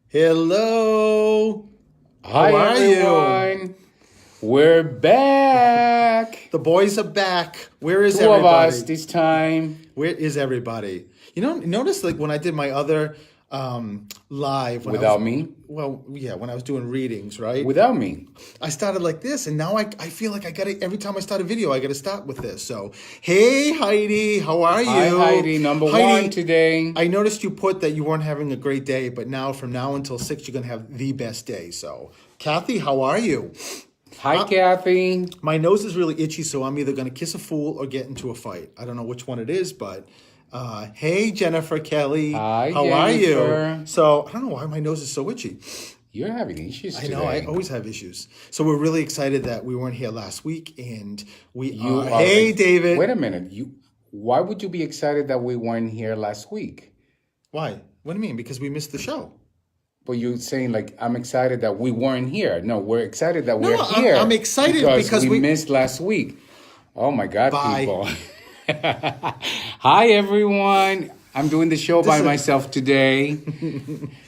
Hello. Hi, How are everyone. you? We're back. The boys are back. Where is Two everybody? of us this time. Where is everybody? Notice like when I did my other live when Without me? Well, yeah, when I was doing readings, right? Without me. I started like this, and now I feel like I got to every time I start a video, I got to start with this. So, hey Heidi, how are you? Hi, Heidi. Number one today. I noticed you put that you weren't having a great day, but now from now until 6, you're gonna have the best day. So, Kathy, how are you? Hi, Kathy. My nose is really itchy, so I'm either gonna kiss a fool or get into a fight. I don't know which one it is, but hey Jennifer Kelly, Hi, how are Jennifer. you? So I don't know why my nose is so itchy. You're having issues I today. know, I always have issues. So we're really excited that we weren't here last week, and we You are. are- Hey, David. Wait a minute. Why would you be excited that we weren't here last week? Why? What do you mean? Because we missed the show. But you're saying like I'm excited that we weren't here. No, we're excited that No, we're here. I'm excited because we we- missed last week. Oh my God, Bye. people! Hi everyone. I'm doing the show by is- myself today.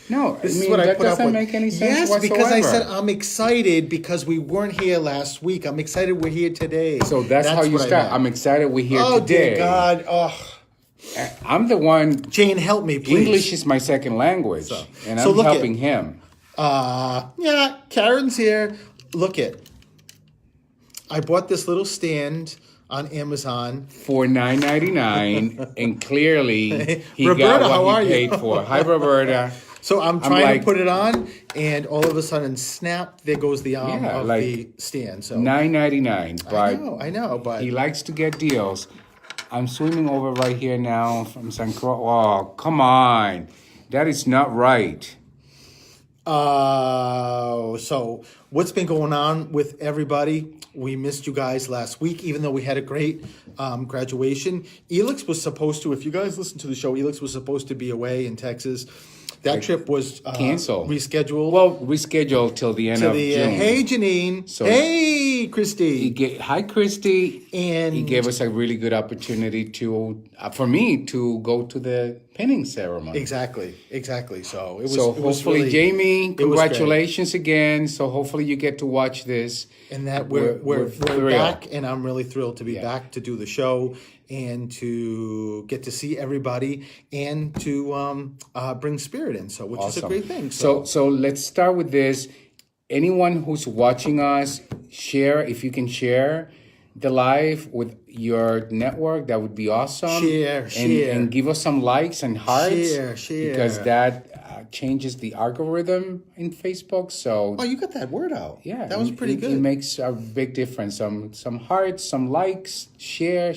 No, This is what I that put up doesn't with. make any sense Yes, whatsoever. because I said I'm excited because we weren't here last week. I'm excited we're here today. so. That's how you what I start. meant. I'm excited we're here Oh today. dear God! Oh, I'm the one. Jane, help me, please. English is my second language, and so I'm look at- helping him. Yeah, Karen's here. Look it. I bought this little stand on Amazon. For $9.99, and clearly he Roberta, how got are what he you? paid for. Hi, Roberta. So I'm trying like- to put it on, and all of a sudden, snap! There goes the arm Yeah, of like the stand. So $9.99, but I know, but he likes to get deals. I'm swimming over right here now from San Croix. Oh, come on. That is not right. so what's been going on with everybody? We missed you guys last week, even though we had a great graduation. Elix was supposed to, if you guys listen to the show, Elix was supposed to be away in Texas. That trip was Canceled. rescheduled. Well, rescheduled till the end of June. Hey Janine, So- hey Christy, Hi, Christy. and He gave us a really good opportunity to, for me, to go to the pinning ceremony. exactly. So it was. So it was hopefully, really, Jamie, it was congratulations again. So hopefully you get to watch this. and that we're thrilled. back, and I'm really thrilled to be Yeah. back to do the show and to get to see everybody and to bring spirit in. So, which is a Awesome. great thing. So let's start with this. Anyone who's watching us, share if you can share the live with your network. That would be awesome. Share. and give us some likes and hearts. Share. Because that changes the algorithm in Facebook. So Oh, you got that word out. yeah, that was pretty it, good. It makes a big difference. Some hearts, some likes, share.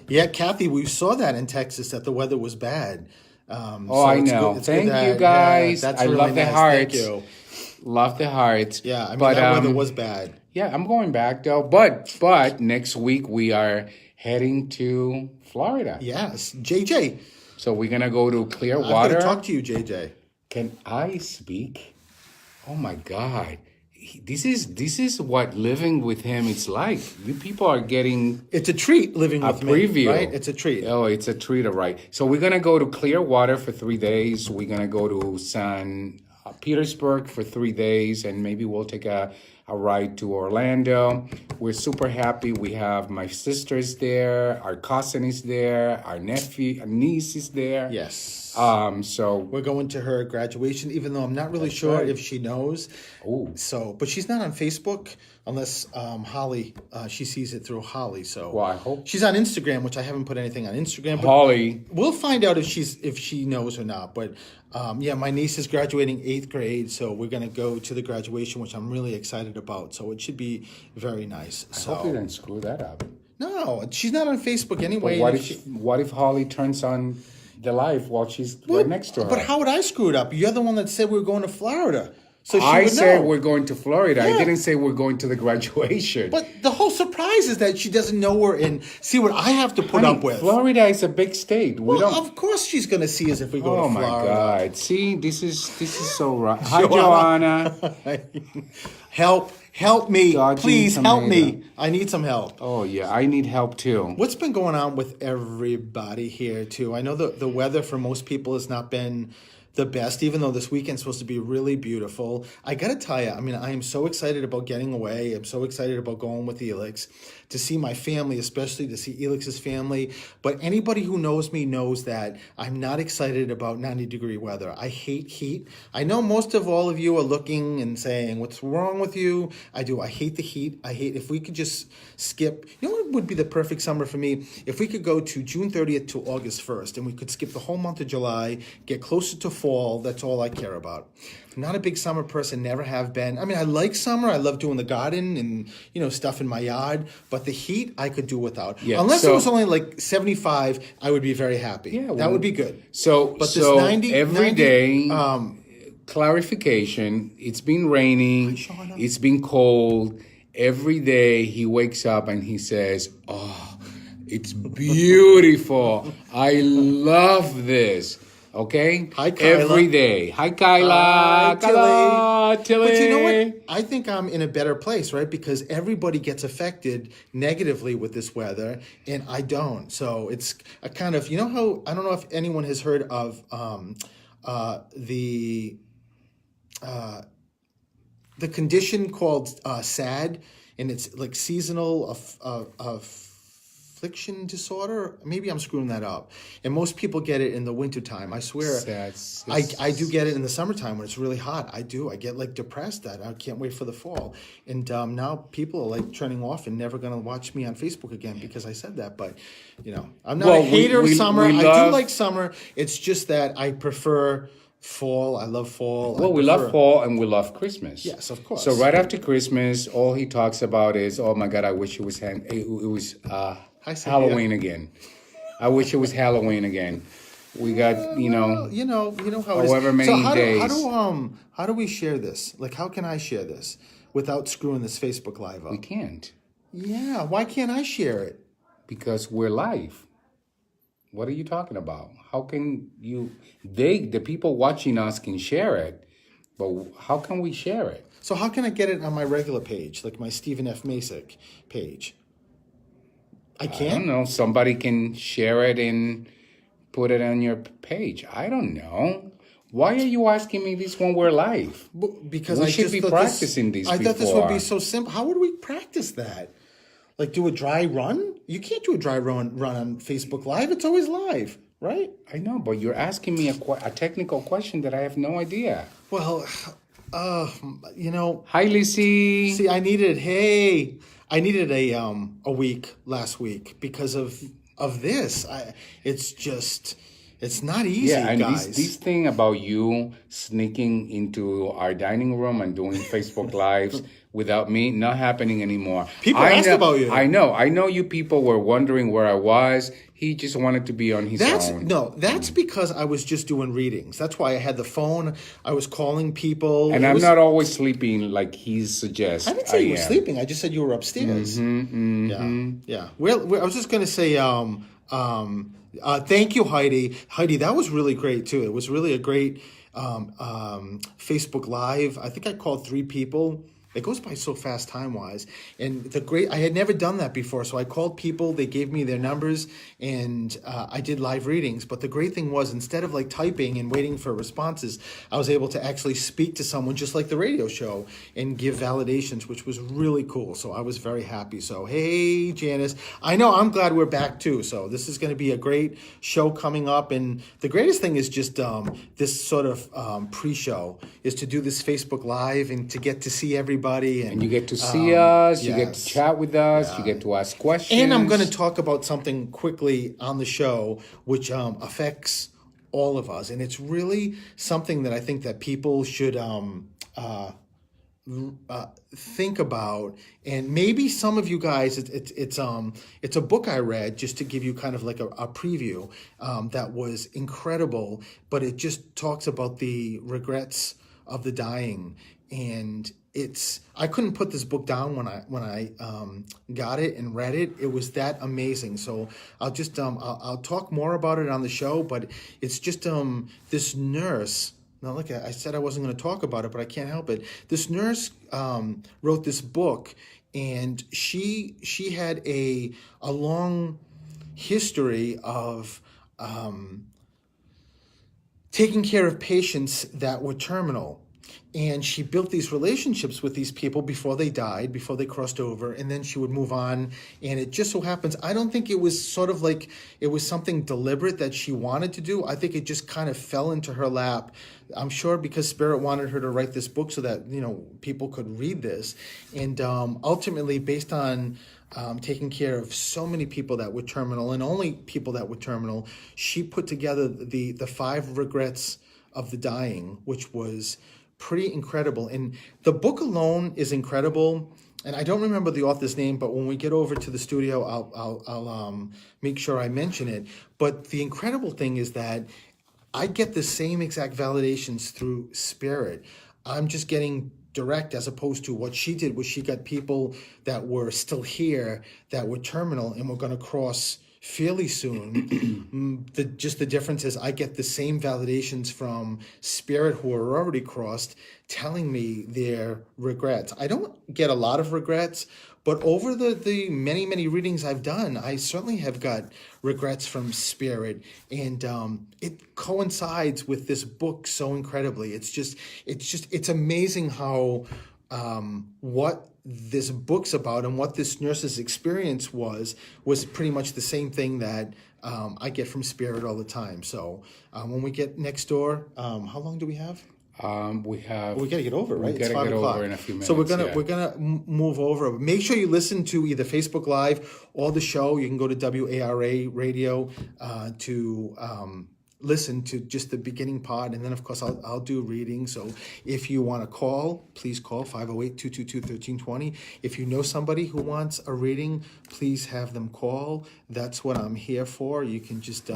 Yeah, Kathy, we saw that in Texas that the weather was bad. Oh, I it's know. good- it's good Thank that- you guys. that's I really love the nice. hearts. Thank you. Love the hearts. Yeah, I mean but, that weather was bad. Yeah, I'm going back though. But next week we are heading to Florida. Yes, JJ. So we're gonna go to I'm Clearwater. going to talk to you, JJ. Can I speak? Oh my God. This is what living with him is like. You people are getting It's a treat living with preview. me, right? It's a treat. Oh, it's a treat, all right. So we're gonna go to Clearwater for 3 days. We're gonna go to San Petersburg for 3 days, and maybe we'll take a ride to Orlando. We're super happy. We have my sister's there, our cousin is there, our niece is there. Yes. So We're going to her graduation, even though I'm not really sure right. if she knows. Ooh. So, but she's not on Facebook unless Holly, she sees it through Holly. So, Well, I hope- she's on Instagram, which I haven't put anything on Instagram. But Holly, we'll find out if she knows or not. But yeah, my niece is graduating 8th grade, so we're gonna go to the graduation, which I'm really excited about. So it should be very nice. I hope you So didn't screw that up. no, she's not on Facebook anyway. What and if Holly turns on the live while she's right next to her? But how would I screw it up? You're the one that said we were going to Florida. So she I would said know. we're going to Florida. I Yeah. didn't say we're going to the graduation. But the whole surprise is that she doesn't know we're in. See what I have to put Honey, up with. Florida is a big state. We Well, don't. of course she's going to see us if we go Oh to my Florida. God! See, this is so right. Hi, Joanna. help me. Dodging Please help tomato. me. I need some help. Oh yeah, I need help too. What's been going on with everybody here too? I know the weather for most people has not been the best, even though this weekend's supposed to be really beautiful. I gotta tell you, I mean, I am so excited about getting away. I'm so excited about going with Elix to see my family, especially to see Elix's family. But anybody who knows me knows that I'm not excited about 90-degree weather. I hate heat. I know most of all of you are looking and saying, what's wrong with you? I do. I hate the heat. I hate, if we could just skip, you know what would be the perfect summer for me? If we could go to June 30th to August 1st and we could skip the whole month of July, get closer to fall. That's all I care about. I'm not a big summer person, never have been. I mean, I like summer. I love doing the garden and, you know, stuff in my yard. But the heat, I could do without. Yeah, Unless so- it was only like 75, I would be very happy. Yeah, that well, would be good. So, But this so 90 every 90, day, clarification. It's been raining. It's been cold. Every day he wakes up and he says, "Oh, it's beautiful. I love this." Okay. Hi, Kyla. Every day. Hi, Kyla. Hi, Kyla. Tilly. But you know what? I think I'm in a better place, right? Because everybody gets affected negatively with this weather, and I don't. So it's a kind of, you know how, I don't know if anyone has heard of the condition called SAD, and it's like seasonal affliction disorder. Maybe I'm screwing that up. And most people get it in the wintertime. I swear. I do get it in the summertime when it's really hot. I do. I get like depressed. I can't wait for the fall. And now people are like turning off and never going to watch me on Facebook again because I said that. But, you know, I'm not a hater of summer. I do like summer. It's just that I prefer fall. I love fall. Well, we love fall and we love Christmas. Yes, of course. So right after Christmas, all he talks about is, "Oh my God, I wish it was Halloween again. I wish it was Halloween again." We got, you know how it is. however many days. How do we share this? Like, how can I share this without screwing this Facebook Live up? We can't Yeah, why can't I share it? because we're live. What are you talking about? How can you? The people watching us can share it, but how can we share it? So how can I get it on my regular page, like my Stephen F. Masick page? I I don't can't. know. Somebody can share it and put it on your page. I don't know. Why are you asking me this when we're live? Because We I should just be thought practicing these I thought this would be before. so simple. How would we practice that? Like do a dry run? You can't do a dry run on Facebook Live. It's always live, right? I know, but you're asking me a technical question that I have no idea. Well, you know, Hi, Lizzie. see, I needed a week last week because of this. It's not easy, Yeah, and guys. this thing about you sneaking into our dining room and doing Facebook Lives without me, not happening anymore. People I asked know, about you. I know you people were wondering where I was. He just wanted to be on his own. That's because I was just doing readings. That's why I had the phone. I was calling people. And I'm not always sleeping like he suggests. I didn't say you were am. sleeping. I just said you were upstairs. Yeah. Well, I was just gonna say. Thank you, Heidi. Heidi, that was really great too. It was really a great Facebook Live. I think I called 3 people. It goes by so fast time-wise. And I had never done that before, so I called people, they gave me their numbers, and I did live readings. But the great thing was, instead of like typing and waiting for responses, I was able to actually speak to someone just like the radio show and give validations, which was really cool. So I was very happy. So, hey, Janice. I know, I'm glad we're back too. So this is going to be a great show coming up. And the greatest thing is just this sort of pre-show is to do this Facebook Live and to get to see everybody. And you get to see us, you get to yes. chat with us, you get to ask questions. And I'm going to talk about something quickly on the show which affects all of us. And it's really something that I think that people should think about. And maybe some of you guys, it's a book I read just to give you kind of like a preview that was incredible. But it just talks about the regrets of the dying. And I couldn't put this book down when I got it and read it. It was that amazing. So I'll just I'll talk more about it on the show. But it's just this nurse Now, look, I said I wasn't going to talk about it, but I can't help it. This nurse wrote this book, and she had a long history of taking care of patients that were terminal. And she built these relationships with these people before they died, before they crossed over, and then she would move on. And it just so happens, I don't think it was sort of like it was something deliberate that she wanted to do. I think it just kind of fell into her lap. I'm sure because Spirit wanted her to write this book so that, people could read this. And ultimately, based on taking care of so many people that were terminal, and only people that were terminal, she put together the 5 regrets of the dying, which was pretty incredible. And the book alone is incredible. And I don't remember the author's name, but when we get over to the studio, I'll make sure I mention it. But the incredible thing is that I get the same exact validations through Spirit. I'm just getting direct, as opposed to what she did, was she got people that were still here that were terminal and were going to cross fairly soon. Just the difference is I get the same validations from Spirit, who are already crossed, telling me their regrets. I don't get a lot of regrets, but over the many, many readings I've done, I certainly have got regrets from Spirit. And it coincides with this book so incredibly. It's amazing how what this book's about and what this nurse's experience was pretty much the same thing that I get from Spirit all the time. So when we get next door, how long do we have? We got to get over, right? It's 5 o'clock. Over in a few minutes. So we're gonna move over. Make sure you listen to either Facebook Live or the show. You can go to WARA Radio to listen to just the beginning pod, and then of course I'll do reading. So if you want to call, please call 508-222-1320. If you know somebody who wants a reading, please have them call. That's what I'm here for. You can just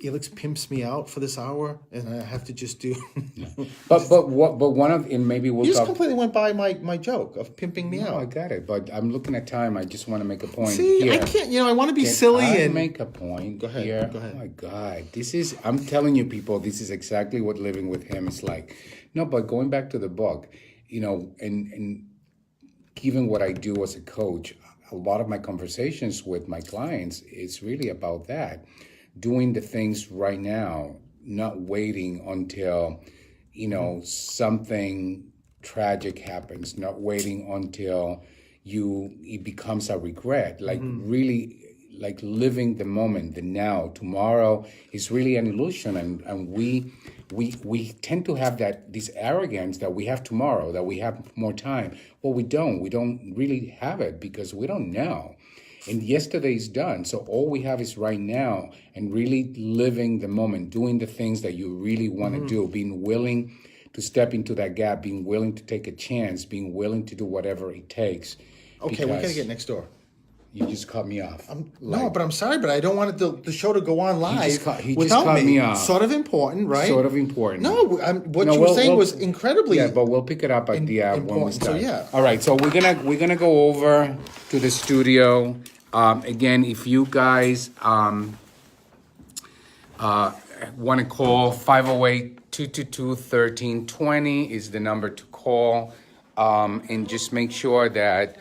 Elix pimps me out for this hour, and I have to just do. But one of, and maybe we'll You just talk. completely went by my joke of pimping me No, I out. got it, but I'm looking at time. I just want to make a point. See, here. I can't. I want to be Can silly I and make a point. Go ahead, here. go ahead. Oh my God, I'm telling you, people, this is exactly what living with him is like. No, but going back to the book, and given what I do as a coach, a lot of my conversations with my clients is really about that. Doing the things right now, not waiting until, something tragic happens, not waiting until it becomes a regret, like really like living the moment, the now. Tomorrow is really an illusion, and we tend to have this arrogance that we have tomorrow, that we have more time. Well, we don't really have it because we don't know. And yesterday's done. So all we have is right now, and really living the moment, doing the things that you really want to do, being willing to step into that gap, being willing to take a chance, being willing to do whatever it takes. okay, we gotta get next door. You just cut me off. No, but I'm sorry, but I don't want the show to go on live he just without cut me off. Sort of important, right? Sort of important. No, what you were saying was incredibly. Yeah, but we'll pick it up at the when we important. start. So, yeah. All right, so we're gonna go over to the studio. Again, if you guys want to call, 508-222-1320 is the number to call. And just make sure that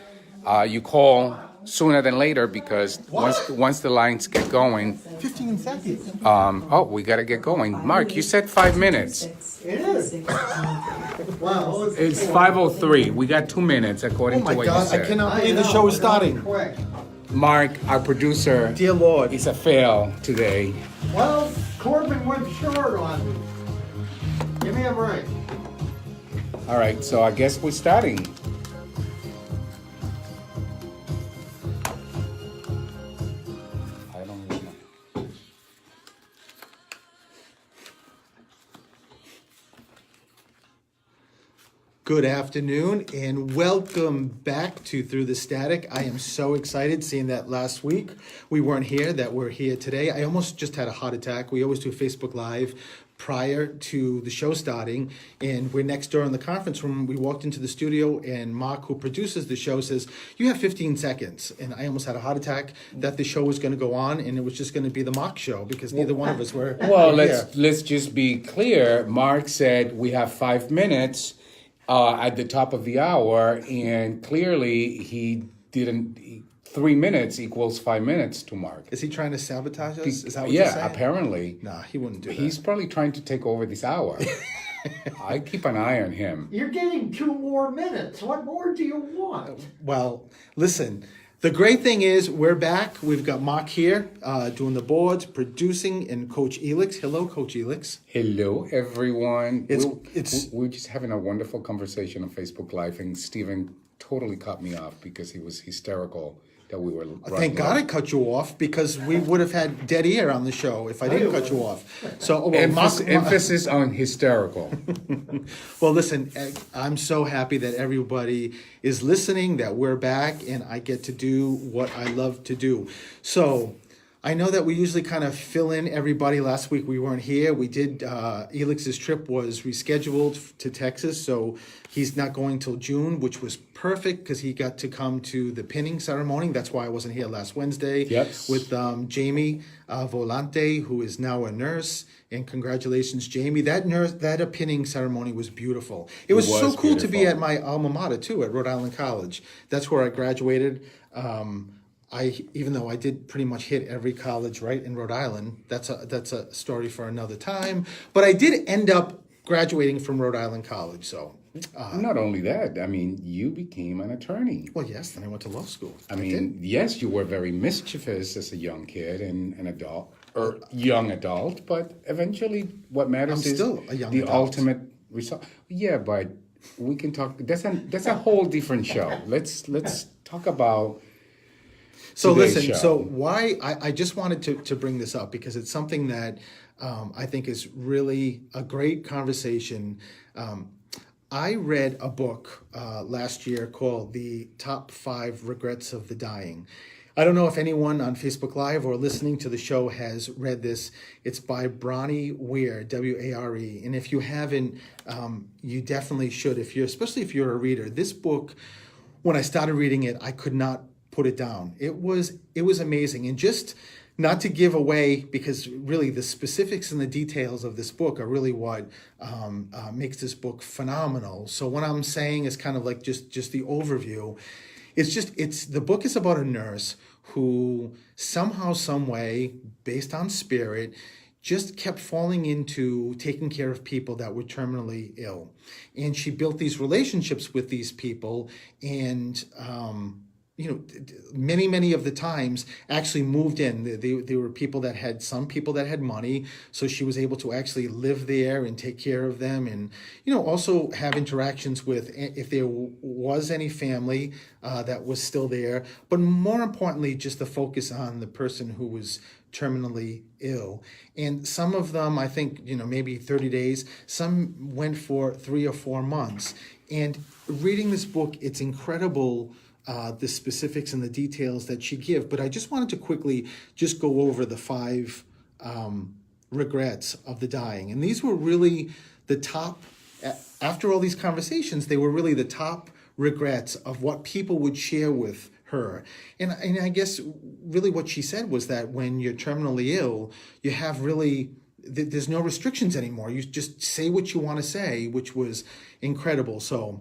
you call sooner than later, because once the lines get going, 15 seconds. we got to get going. Mark, you said 5 minutes. It is. Wow. It's 5:03. We got 2 minutes according Oh my to what God, you said. I cannot believe the show is starting. Quick. Mark, our producer, Dear Lord. is a fail today. Well, Corbin went short on me. Give me a break. All right, so I guess we're starting. I don't know. Good afternoon and welcome back to Through the Static. I am so excited seeing that last week we weren't here, that we're here today. I almost just had a heart attack. We always do Facebook Live, prior to the show starting, and we're next door in the conference room. We walked into the studio, and Mark, who produces the show, says, "You have 15 seconds." And I almost had a heart attack that the show was going to go on, and it was just going to be the Mark show because neither one of us were. Well, here. let's just be clear. Mark said we have 5 minutes at the top of the hour, and clearly he didn't. 3 minutes equals 5 minutes to Mark. Is he trying to sabotage us? Is that what you're saying? Yeah, apparently. Nah, he wouldn't do that. He's probably trying to take over this hour. I keep an eye on him. You're getting 2 more minutes. What more do you want? Well, listen, the great thing is we're back. We've got Mark here doing the boards, producing, and Coach Elix. Hello, Coach Elix. Hello, everyone. It's- We're just having a wonderful conversation on Facebook Live, and Stephen totally cut me off because he was hysterical that we were. Thank God I cut you off because we would have had dead ear on the show if I didn't cut you off. So, well, Emphasis on hysterical. Well, listen, I'm so happy that everybody is listening, that we're back, and I get to do what I love to do. So, I know that we usually kind of fill in everybody. Last week we weren't here. We did, Elix's trip was rescheduled to Texas, so he's not going till June, which was perfect because he got to come to the pinning ceremony. That's why I wasn't here last Wednesday. Yes. With Jamie Volante, who is now a nurse. And congratulations, Jamie. That pinning ceremony was beautiful. It was so cool to be at my alma mater too, at Rhode Island College. That's where I graduated. Even though I did pretty much hit every college right in Rhode Island, that's a story for another time. But I did end up graduating from Rhode Island College. So, Not only that, I mean, you became an attorney. well, yes. Then I went to law school. I mean, yes, you were very mischievous as a young kid and an adult, or young adult, but eventually what matters I'm is still a young the adult. ultimate result. Yeah, but we can talk. That's a whole different show. Let's talk about. So today's listen, show. so why I just wanted to bring this up because it's something that I think is really a great conversation. I read a book last year called The Top 5 Regrets of the Dying. I don't know if anyone on Facebook Live or listening to the show has read this. It's by Bronnie Ware, W-A-R-E. And if you haven't, you definitely should, especially if you're a reader. This book, when I started reading it, I could not put it down. It was amazing. And just not to give away, because really the specifics and the details of this book are really what makes this book phenomenal. So what I'm saying is kind of like just the overview. The book is about a nurse who somehow, some way, based on spirit, just kept falling into taking care of people that were terminally ill. And she built these relationships with these people and, many of the times actually moved in. There were some people that had money, so she was able to actually live there and take care of them, and also have interactions with if there was any family that was still there. But more importantly, just the focus on the person who was terminally ill. And some of them, I think, maybe 30 days. Some went for 3 or 4 months. And reading this book, it's incredible. The specifics and the details that she give, but I just wanted to quickly just go over the 5 regrets of the dying. And these were really the top, after all these conversations, they were really the top regrets of what people would share with her. And I guess really what she said was that when you're terminally ill, you have really, there's no restrictions anymore. You just say what you want to say, which was incredible. So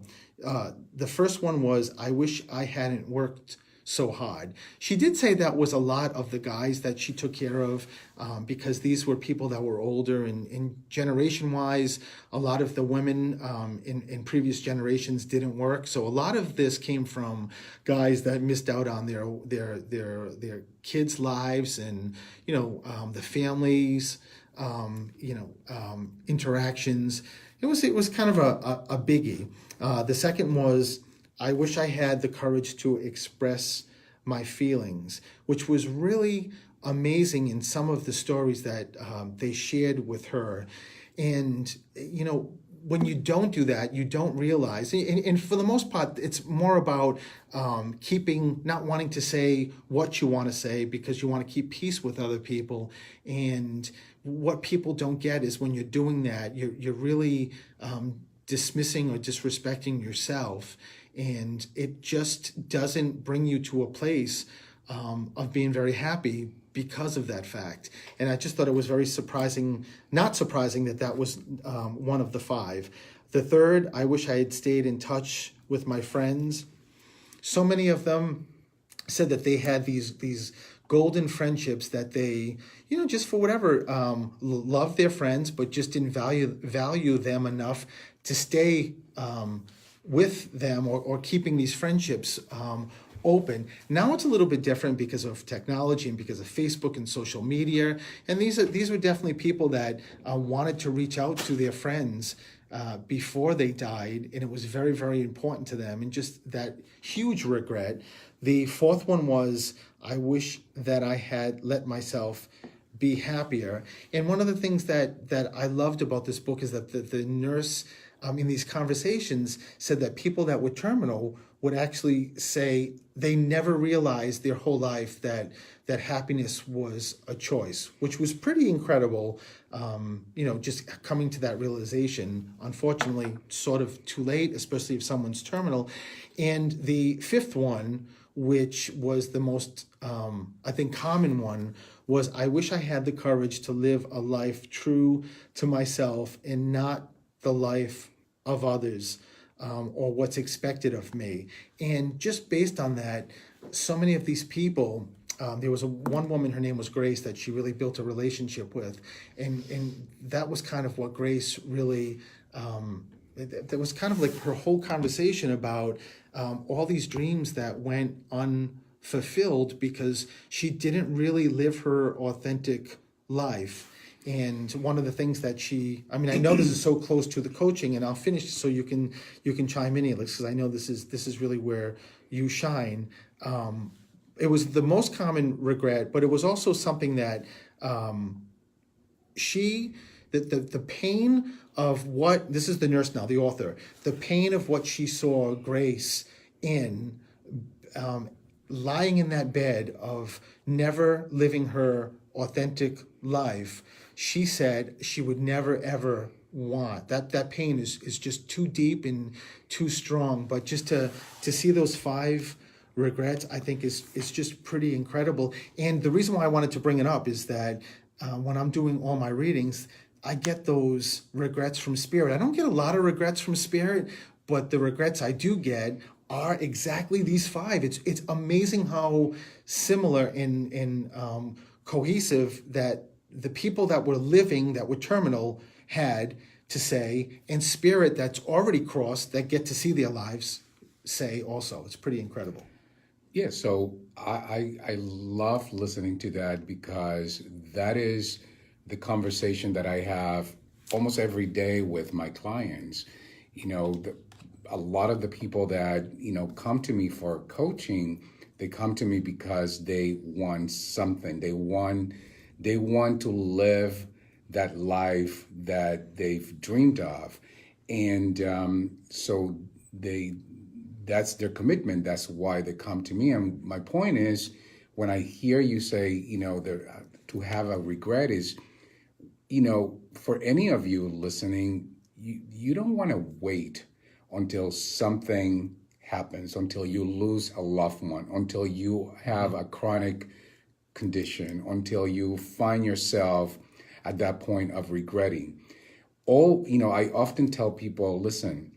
the first one was, I wish I hadn't worked so hard. She did say that was a lot of the guys that she took care of because these were people that were older, and generation-wise, a lot of the women in previous generations didn't work. So a lot of this came from guys that missed out on their kids' lives and the families, interactions. It was kind of a biggie. The second was, I wish I had the courage to express my feelings, which was really amazing in some of the stories that they shared with her. And, when you don't do that, you don't realize, and for the most part, it's more about not wanting to say what you want to say because you want to keep peace with other people. And what people don't get is when you're doing that, you're really dismissing or disrespecting yourself, and it just doesn't bring you to a place of being very happy because of that fact. And I just thought it was very surprising, not surprising, that was one of the 5. The third, I wish I had stayed in touch with my friends. So many of them said that they had these golden friendships that they, just for whatever, loved their friends, but just didn't value them enough to stay with them or keeping these friendships open. Now it's a little bit different because of technology and because of Facebook and social media. And these were definitely people that wanted to reach out to their friends before they died, and it was very, very important to them, and just that huge regret. The fourth one was, I wish that I had let myself be happier. And one of the things that I loved about this book is that the nurse in these conversations said that people that were terminal would actually say they never realized their whole life that happiness was a choice, which was pretty incredible. Just coming to that realization, unfortunately, sort of too late, especially if someone's terminal. And the fifth one, which was the most, I think, common one, was I wish I had the courage to live a life true to myself and not the life of others, or what's expected of me. And just based on that, so many of these people, there was one woman, her name was Grace, that she really built a relationship with. And that was kind of what Grace really, that was kind of like her whole conversation about all these dreams that went unfulfilled because she didn't really live her authentic life. And one of the things that I know this is so close to the coaching, and I'll finish so you can chime in, Alex, because I know this is really where you shine. It was the most common regret, but it was also something that the pain of what, this is the nurse now, the author, the pain of what she saw Grace in, lying in that bed of never living her authentic life. She said she would never, ever want. That pain is just too deep and too strong. But just to see those 5 regrets, I think is just pretty incredible. And the reason why I wanted to bring it up is that when I'm doing all my readings, I get those regrets from Spirit. I don't get a lot of regrets from Spirit, but the regrets I do get are exactly these 5. It's amazing how similar and cohesive that the people that were living, that were terminal, had to say, and Spirit that's already crossed, that get to see their lives, say also. It's pretty incredible. Yeah, so I love listening to that, because that is the conversation that I have almost every day with my clients. A lot of the people that, come to me for coaching, they come to me because they want something. They want to live that life that they've dreamed of. And so that's their commitment. That's why they come to me. And my point is, when I hear you say, to have a regret is, for any of you listening, you don't want to wait until something happens, until you lose a loved one, until you have a chronic condition, until you find yourself at that point of regretting. I often tell people, listen,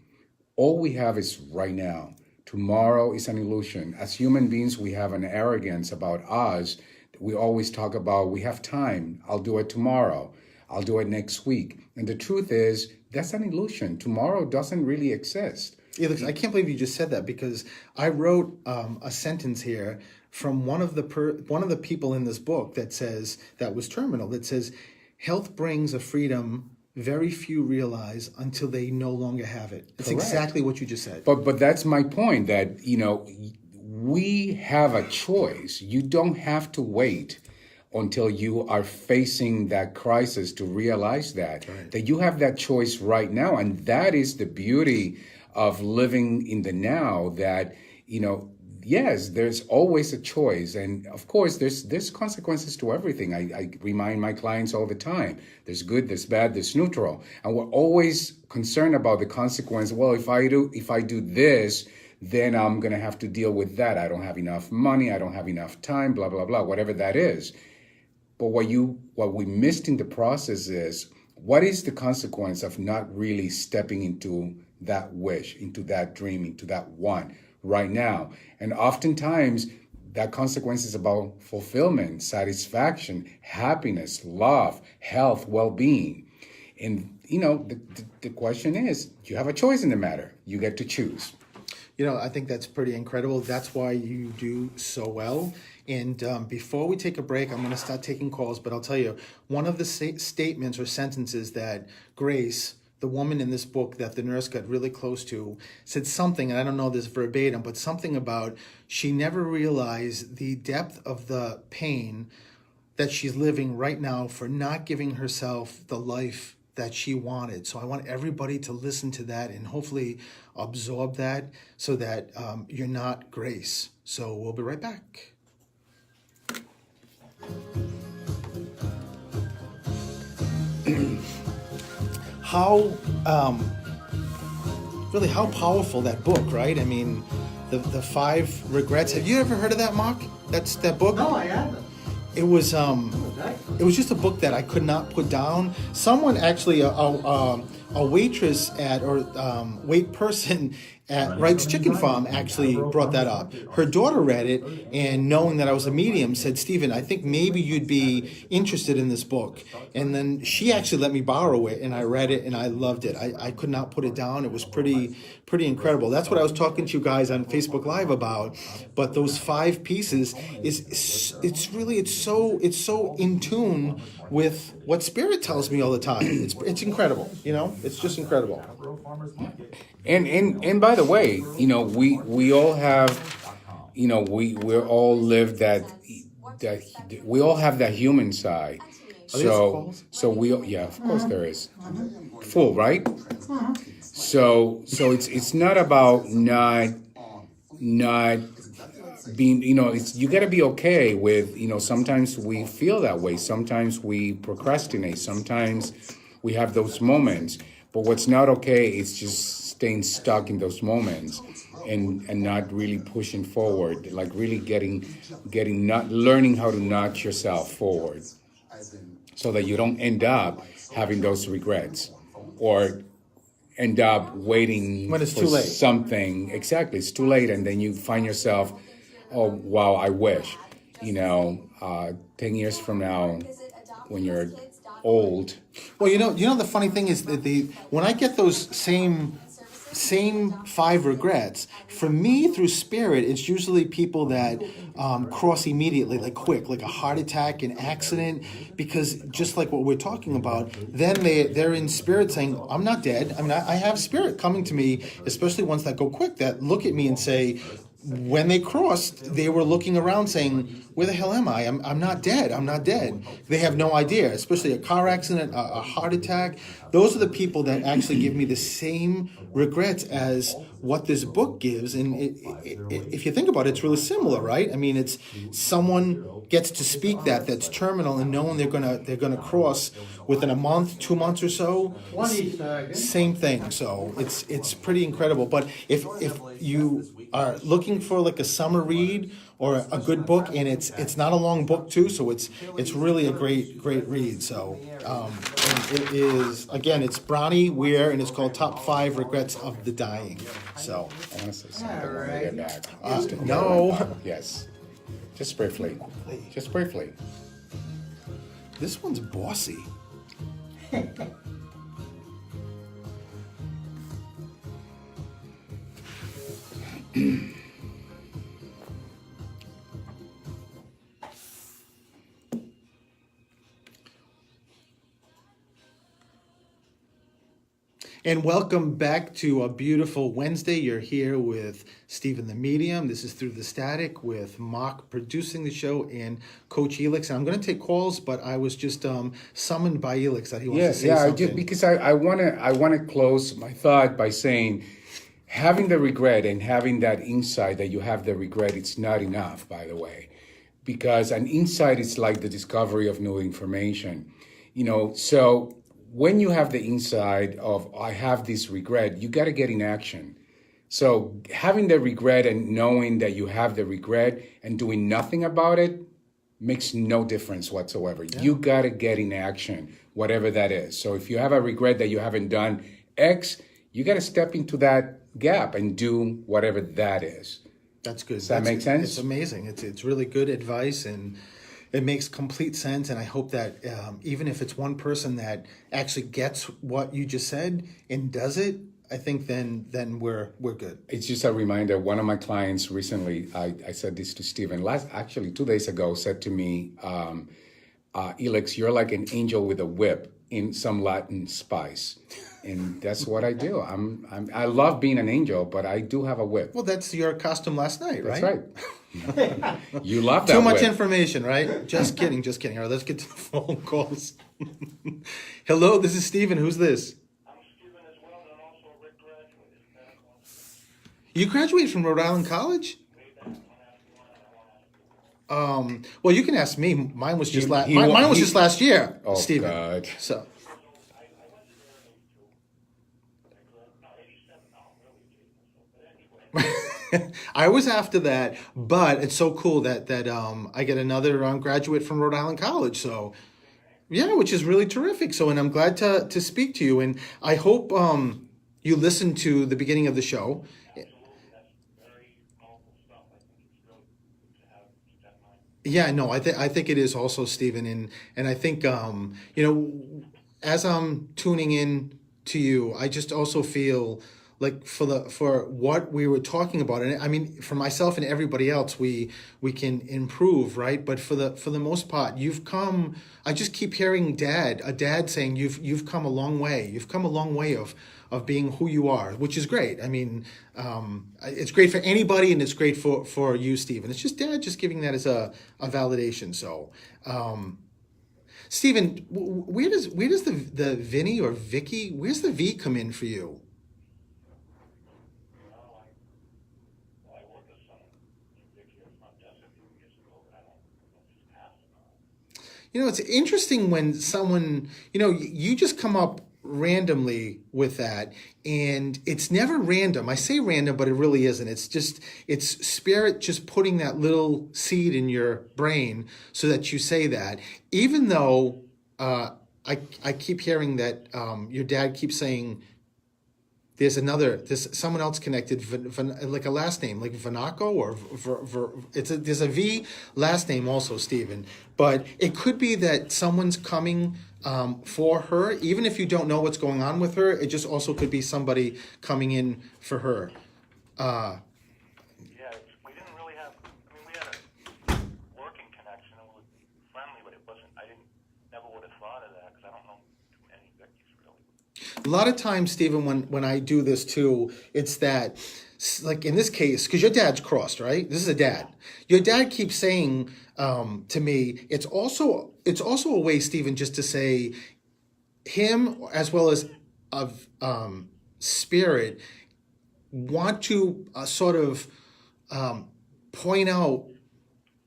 all we have is right now. Tomorrow is an illusion. As human beings, we have an arrogance about us. We always talk about, we have time. I'll do it tomorrow. I'll do it next week. And the truth is, that's an illusion. Tomorrow doesn't really exist. Felix, I can't believe you just said that, because I wrote a sentence here from one of the people in this book that was terminal, that says, health brings a freedom very few realize until they no longer have it. It's Correct. Exactly what you just said. But that's my point, that, we have a choice. You don't have to wait until you are facing that crisis to realize that you have that choice right now. And that is the beauty of living in the now, that, yes, there's always a choice, and of course, there's consequences to everything. I remind my clients all the time. There's good, there's bad, there's neutral, and we're always concerned about the consequence. Well, if I do this, then I'm gonna have to deal with that. I don't have enough money. I don't have enough time. Blah blah blah. Whatever that is. But what we missed in the process is, what is the consequence of not really stepping into that wish, into that dream, into that want right now? And oftentimes that consequence is about fulfillment, satisfaction, happiness, love, health, well-being. And the question is, you have a choice in the matter. You get to choose. I think that's pretty incredible. That's why you do so well. And before we take a break, I'm going to start taking calls. But I'll tell you, one of the statements or sentences that Grace, the woman in this book that the nurse got really close to, said something, and I don't know this verbatim, but something about she never realized the depth of the pain that she's living right now for not giving herself the life that she wanted. So I want everybody to listen to that and hopefully absorb that so that you're not Grace. So we'll be right back. How powerful that book, right? I mean, the 5 regrets. Have you ever heard of that, Mark? That's that book? No, I haven't. It was just a book that I could not put down. Someone actually, a waitress at wait person at Wright's Chicken Farm actually brought that up. Her daughter read it, and knowing that I was a medium, said, "Stephen, I think maybe you'd be interested in this book." And then she actually let me borrow it, and I read it, and I loved it. I could not put it down. It was pretty incredible. That's what I was talking to you guys on Facebook Live about. But those 5 pieces it's so in tune with what Spirit tells me all the time. It's incredible. It's just incredible. And by the way, we all have, we're all live that we all have that human side. So of course there is. Full, right? So it's not about not being, you got to be okay with, sometimes we feel that way. Sometimes we procrastinate. Sometimes we have those moments. But what's not okay is just staying stuck in those moments and not really pushing forward, like really not learning how to nudge yourself forward so that you don't end up having those regrets or end up waiting when it's for too late. Something. Exactly, it's too late, and then you find yourself, oh wow, I wish, 10 years from now, when you're old. Well, the funny thing is that when I get those same 5 regrets, for me through Spirit, it's usually people that cross immediately, like quick, like a heart attack, an accident, because just like what we're talking about, then they're in Spirit saying, I'm not dead. I mean, I have Spirit coming to me, especially ones that go quick, that look at me and say, when they crossed, they were looking around saying, where the hell am I? I'm not dead. I'm not dead. They have no idea, especially a car accident, a heart attack. Those are the people that actually give me the same regrets as what this book gives. And if you think about it, it's really similar, right? I mean, it's someone gets to speak that's terminal, and knowing they're gonna cross within a month, 2 months or so. 20 seconds. Same thing. So it's pretty incredible. But if you are looking for like a summer read or a good book, and it's not a long book too, so it's really a great read. So and it is, again, it's Bronnie Ware, and it's called Top 5 Regrets of the Dying. So I want to say something when I get back. no, Yes. Just briefly. Just briefly. this one's bossy. And welcome back to a beautiful Wednesday. You're here with Stephen the Medium. This is Through the Static with Mark producing the show and Coach Elix. And I'm going to take calls, but I was just summoned by Elix that he wants to say something. Because I want to close my thought by saying, having the regret and having that insight that you have the regret, it's not enough, by the way, because an insight is like the discovery of new information. So when you have the insight of I have this regret, you got to get in action. So having the regret and knowing that you have the regret and doing nothing about it makes no difference whatsoever. Yeah. You got to get in action, whatever that is. So if you have a regret that you haven't done X, you got to step into that gap and do whatever that is. That's good. Does that make sense? It's amazing. It's really good advice, and it makes complete sense. And I hope that even if it's one person that actually gets what you just said and does it, I think then we're good. It's just a reminder. One of my clients recently, I said this to Stephen, 2 days ago, said to me, Elix, you're like an angel with a whip in some Latin spice. And that's what I do. I love being an angel, but I do have a whip. Well, that's your costume last night, right? That's right. You love that Too much whip. information, right? Just kidding. All right, let's get to the phone calls. Hello, this is Stephen. Who's this? I'm Stephen as well, and also Rick graduated medical. You graduated from Rhode Island College? Well, you can ask me. Mine was just just last year, Oh, Stephen. God. So. I was after that, but it's so cool that I get another graduate from Rhode Island College. So, yeah, which is really terrific. So, and I'm glad to speak to you, and I hope you listened to the beginning of the show. Yeah, no, I think it is also, Stephen, and I think as I'm tuning in to you, I just also feel like for what we were talking about, and I mean for myself and everybody else, we can improve, right? But for the most part, you've come. I just keep hearing a dad saying you've come a long way. You've come a long way of being who you are, which is great. I mean, it's great for anybody, and it's great for you, Stephen. It's just dad just giving that as a validation. So, Stephen, where does the Vinny or Vicky, where's the V come in for you? It's interesting when someone, you just come up randomly with that, and it's never random. I say random, but it really isn't. It's spirit just putting that little seed in your brain so that you say that, even though I keep hearing that your dad keeps saying there's someone else connected, like a last name, like Vanaco or there's a V last name also, Stephen. But it could be that someone's coming for her, even if you don't know what's going on with her. It just also could be somebody coming in for her. Yeah, we didn't really have. I mean, we had a working connection. It was friendly, but it wasn't. Never would have thought of that because I don't know any Vickies really. A lot of times, Stephen, when I do this too, it's that, like in this case, because your dad's crossed, right? This is a dad. Your dad keeps saying to me, it's also a way, Stephen, just to say him as well as of spirit want to sort of point out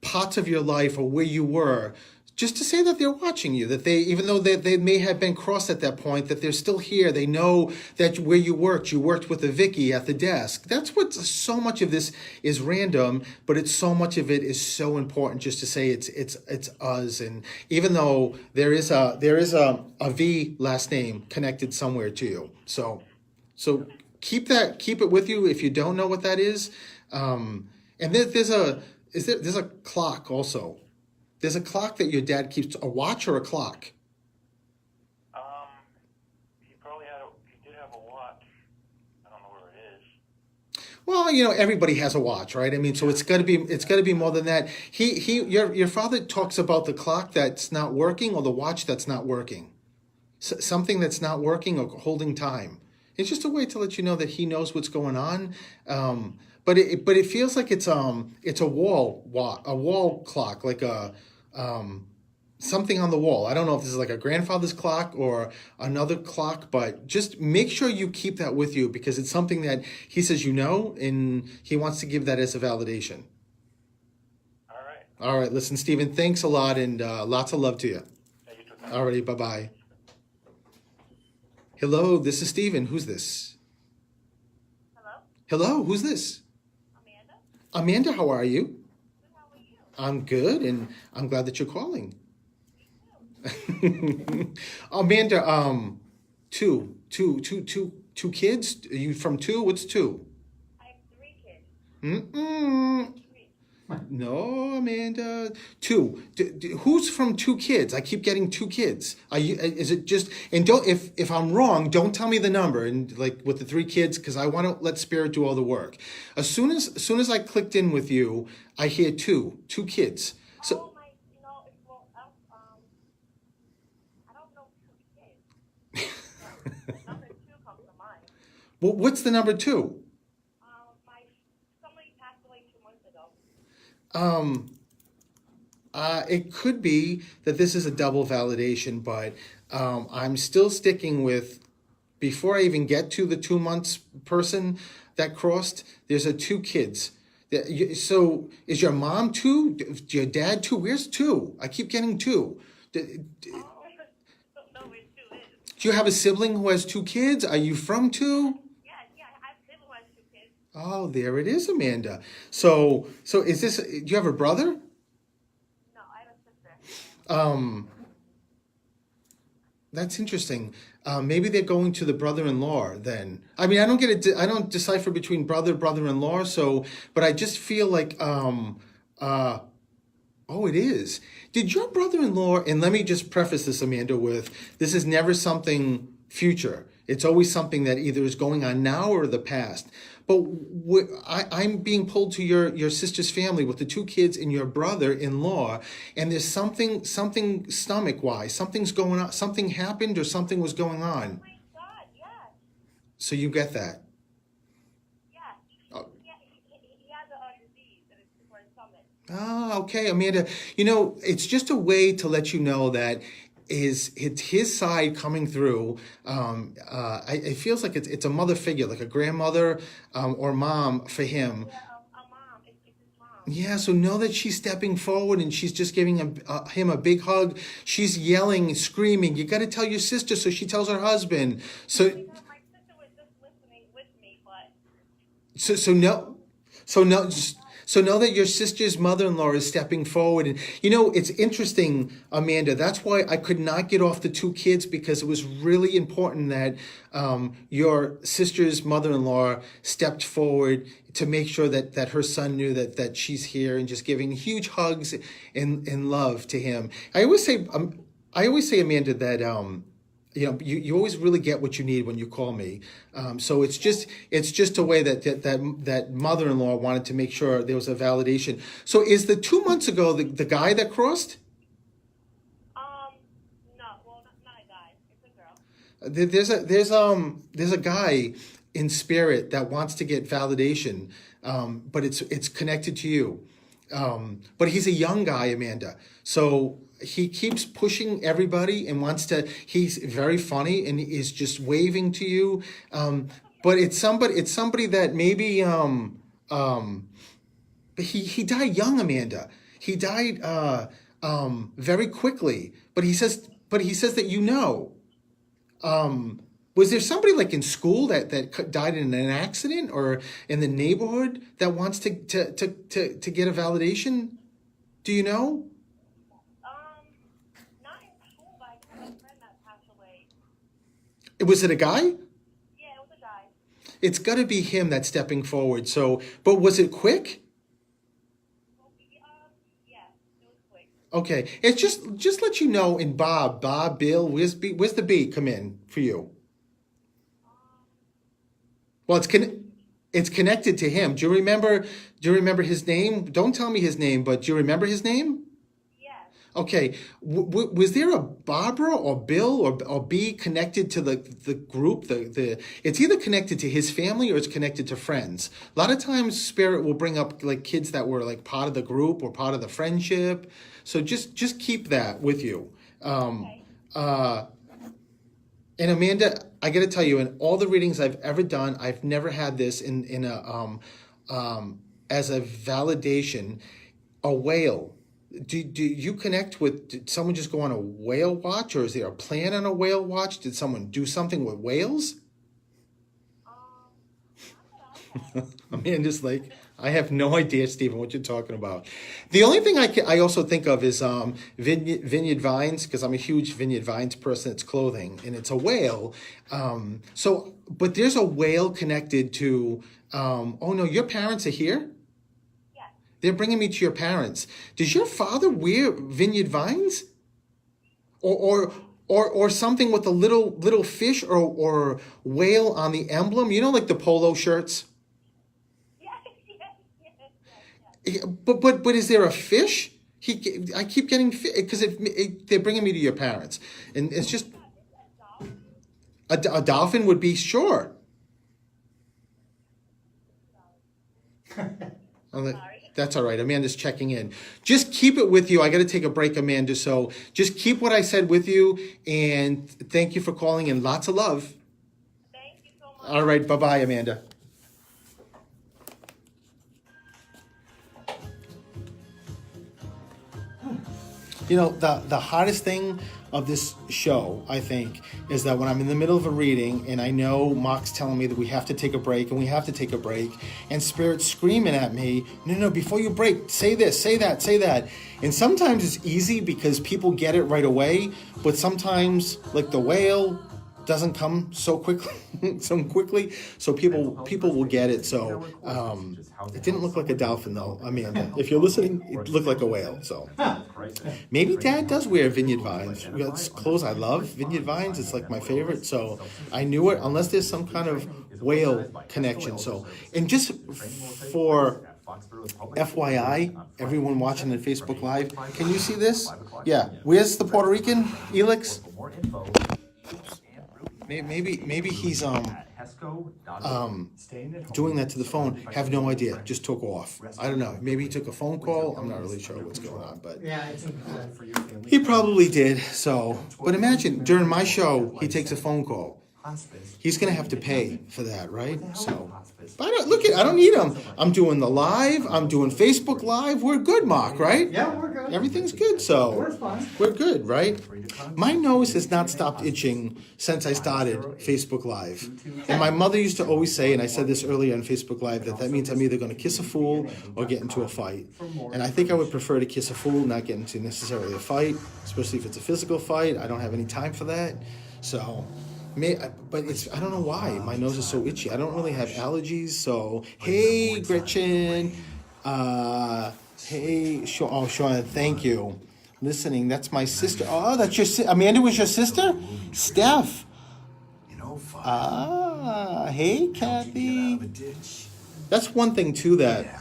parts of your life or where you were, just to say that they're watching you, that even though they may have been crossed at that point, that they're still here. They know that where you worked with a Vicky at the desk. That's what so much of this is random, but so much of it is so important just to say it's us. And even though there is a V last name connected somewhere to you. So keep it with you if you don't know what that is. And there's a clock also. There's a clock that your dad keeps, a watch or a clock? He did have a watch. I don't know where it is. Well, everybody has a watch, right? I mean, so it's got to be more than that. Your father talks about the clock that's not working or the watch that's not working. Something that's not working or holding time. It's just a way to let you know that he knows what's going on. But it feels like it's a wall clock, like a something on the wall. I don't know if this is like a grandfather's clock or another clock, but just make sure you keep that with you because it's something that he says you know, and he wants to give that as a validation. All right. All right, listen, Stephen, thanks a lot, and lots of love to you. Yeah, you too. Alrighty, bye-bye. Hello, this is Stephen. Who's this? Hello, Hello, who's this? Amanda. Amanda, how are you? Good, how are you? I'm good, and I'm glad that you're calling. Amanda, two kids? Are you from two? What's two? I have 3 kids. Mm-mm. 3. No, Amanda. Two. Who's from 2 kids? I keep getting 2 kids. Are you? Is it just? And don't. If I'm wrong, don't tell me the number. And like with the 3 kids, because I want to let Spirit do all the work. As soon as I clicked in with you, I hear two kids. So. Oh my, it's well, I don't know 2 kids. Number 2 comes to mind. Well, what's the number 2? Somebody passed away 2 months ago. It could be that this is a double validation, but I'm still sticking with, before I even get to the 2 months person that crossed, there's 2 kids. So is your mom 2? Your dad 2? Where's 2? I keep getting 2. Don't know where 2 is. Do you have a sibling who has 2 kids? Are you from 2? Yeah, I have sibling who has 2 kids. Oh, there it is, Amanda. So is this, do you have a brother? No, I have a sister. That's interesting. Maybe they're going to the brother-in-law then. I mean, I don't get it. I don't decipher between brother-in-law. So, but I just feel like, oh, it is. Did your brother-in-law? And let me just preface this, Amanda, with this is never something future. It's always something that either is going on now or the past. But I'm being pulled to your sister's family with the 2 kids and your brother-in-law, and there's something stomach-wise, something's going on, something happened or something was going on. Oh my God, yes. So you get that. Yes. Oh. He has a disease that is for his stomach. Ah, okay, Amanda. It's just a way to let you know that it's his side coming through. It feels like it's a mother figure, like a grandmother or mom for him. Yeah, a mom. It's his mom. Yeah, so know that she's stepping forward and she's just giving him a big hug. She's yelling, screaming. You got to tell your sister, so she tells her husband. So Because my sister was just listening with me, but So know that your sister's mother-in-law is stepping forward. And, it's interesting, Amanda. That's why I could not get off the 2 kids, because it was really important that your sister's mother-in-law stepped forward to make sure that her son knew that she's here, and just giving huge hugs and love to him. I always say, Amanda, that you always really get what you need when you call me. So it's just a way that mother-in-law wanted to make sure there was a validation. So is the 2 months ago the guy that crossed? no, well, not a guy. It's a girl. There's a guy in spirit that wants to get validation, but it's connected to you. But he's a young guy, Amanda. So he keeps pushing everybody and he's very funny and is just waving to you. But it's somebody that maybe, he died young, Amanda. He died, very quickly, but he says that, was there somebody like in school that died in an accident, or in the neighborhood that wants to get a validation? Do you know? Not in school, but I have a friend that passed away. Was it a guy? Yeah, it was a guy. It's got to be him that's stepping forward. So, but was it quick? Yeah, it was quick. Okay, it's just let you know. In Bob, Bill, where's the B come in for you? Well, it's connected to him. Do you remember his name? Don't tell me his name, but do you remember his name? Yes. Okay, was there a Barbara or Bill or B connected to the group? It's either connected to his family or it's connected to friends. A lot of times, Spirit will bring up like kids that were like part of the group or part of the friendship. So just keep that with you. And Amanda, I got to tell you, in all the readings I've ever done, I've never had this in a as a validation. A whale. Do you connect with? Did someone just go on a whale watch, or is there a plan on a whale watch? Did someone do something with whales? Amanda's like, I have no idea, Stephen, what you're talking about. The only thing I also think of is Vineyard Vines, because I'm a huge Vineyard Vines person. It's clothing, and it's a whale. But there's a whale connected to. Oh no, your parents are here. They're bringing me to your parents. Does your father wear Vineyard Vines, or something with a little fish or whale on the emblem? You know, like the polo shirts. Yes. But is there a fish? I keep getting because they're bringing me to your parents, and it's just a dolphin would be sure. That's all right. Amanda's checking in. Just keep it with you. I got to take a break, Amanda. So just keep what I said with you, and thank you for calling in. Lots of love. Thank you so much. All right. Bye-bye, Amanda. You know, the hardest thing of this show, I think, is that when I'm in the middle of a reading and I know Mark's telling me that we have to take a break and we have to take a break, and Spirit's screaming at me, no, before you break, say this, say that, say that. And sometimes it's easy because people get it right away, but sometimes, like the whale, doesn't come so quickly, so people will get it. So it didn't look like a dolphin though, Amanda. If you're listening, it looked like a whale. So maybe Dad does wear Vineyard Vines. It's clothes I love. Vineyard Vines, it's like my favorite. So I knew it, unless there's some kind of whale connection. So, and just for FYI, everyone watching on Facebook Live, can you see this? Yeah, where's the Puerto Rican, Elix? Maybe he's doing that to the phone. Have no idea. Just took off. I don't know. Maybe he took a phone call. I'm not really sure what's going on, but Yeah, it's for your family. he probably did. So, but imagine during my show, he takes a phone call. He's gonna have to pay for that, right? So, but I don't need him. I'm doing the live. I'm doing Facebook Live. We're good, Mark, right? Yeah, we're good. Everything's good, so We're fine. we're good, right? My nose has not stopped itching since I started Facebook Live. And my mother used to always say, and I said this earlier on Facebook Live, that means I'm either going to kiss a fool or get into a fight. And I think I would prefer to kiss a fool, not get into necessarily a fight, especially if it's a physical fight. I don't have any time for that. So, but I don't know why. My nose is so itchy. I don't really have allergies, so, hey, Gretchen. Hey, Sean, thank you. Listening, that's my sister. Oh, that's your Amanda was your sister? Steph. Hey, Kathy. That's one thing, too, that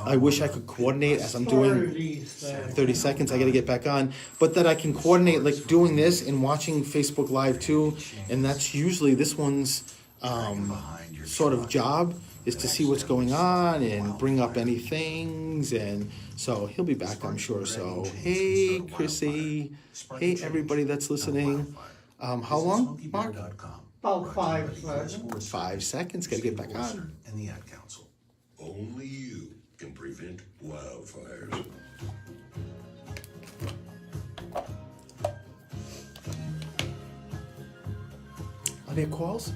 I wish I could coordinate as I'm doing 30 seconds. I got to get back on. But that I can coordinate, like doing this and watching Facebook Live, too. And that's usually this one's sort of job, is to see what's going on and bring up any things. And so he'll be back, I'm sure. So, hey, Chrissy. Hey, everybody that's listening. How long, Mark? About 5 seconds. 5 seconds. Got to get back on. And the Ad Council. Only you can prevent wildfires. Are there calls?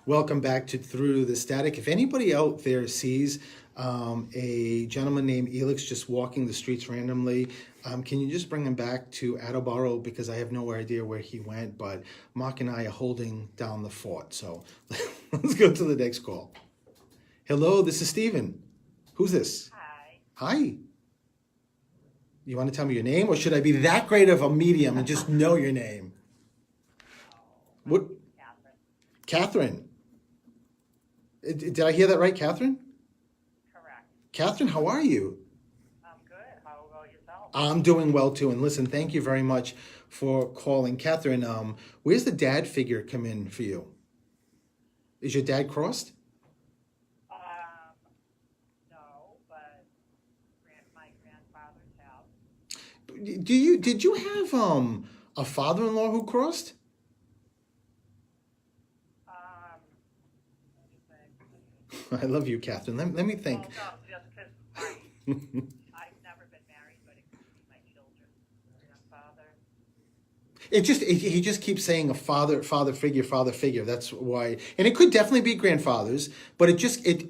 Welcome back to Through the Static. If anybody out there sees a gentleman named Elix just walking the streets randomly, can you just bring him back to Attleboro, because I have no idea where he went, but Mark and I are holding down the fort. So let's go to the next call. Hello, this is Stephen. Who's this? Hi. Hi. You want to tell me your name, or should I be that great of a medium and just know your name? What? Catherine. Catherine. Did I hear that right, Catherine? Correct. Catherine, how are you? I'm good. How about yourself? I'm doing well too. And listen, thank you very much for calling. Catherine, where's the dad figure come in for you? Is your dad crossed? No, but my grandfather's house. Did you have a father-in-law who crossed? What do you think? I love you, Catherine. Let me think. Well, no, just because I've never been married, but it could be my children's grandfather. He just keeps saying a father figure. That's why, and it could definitely be grandfathers, but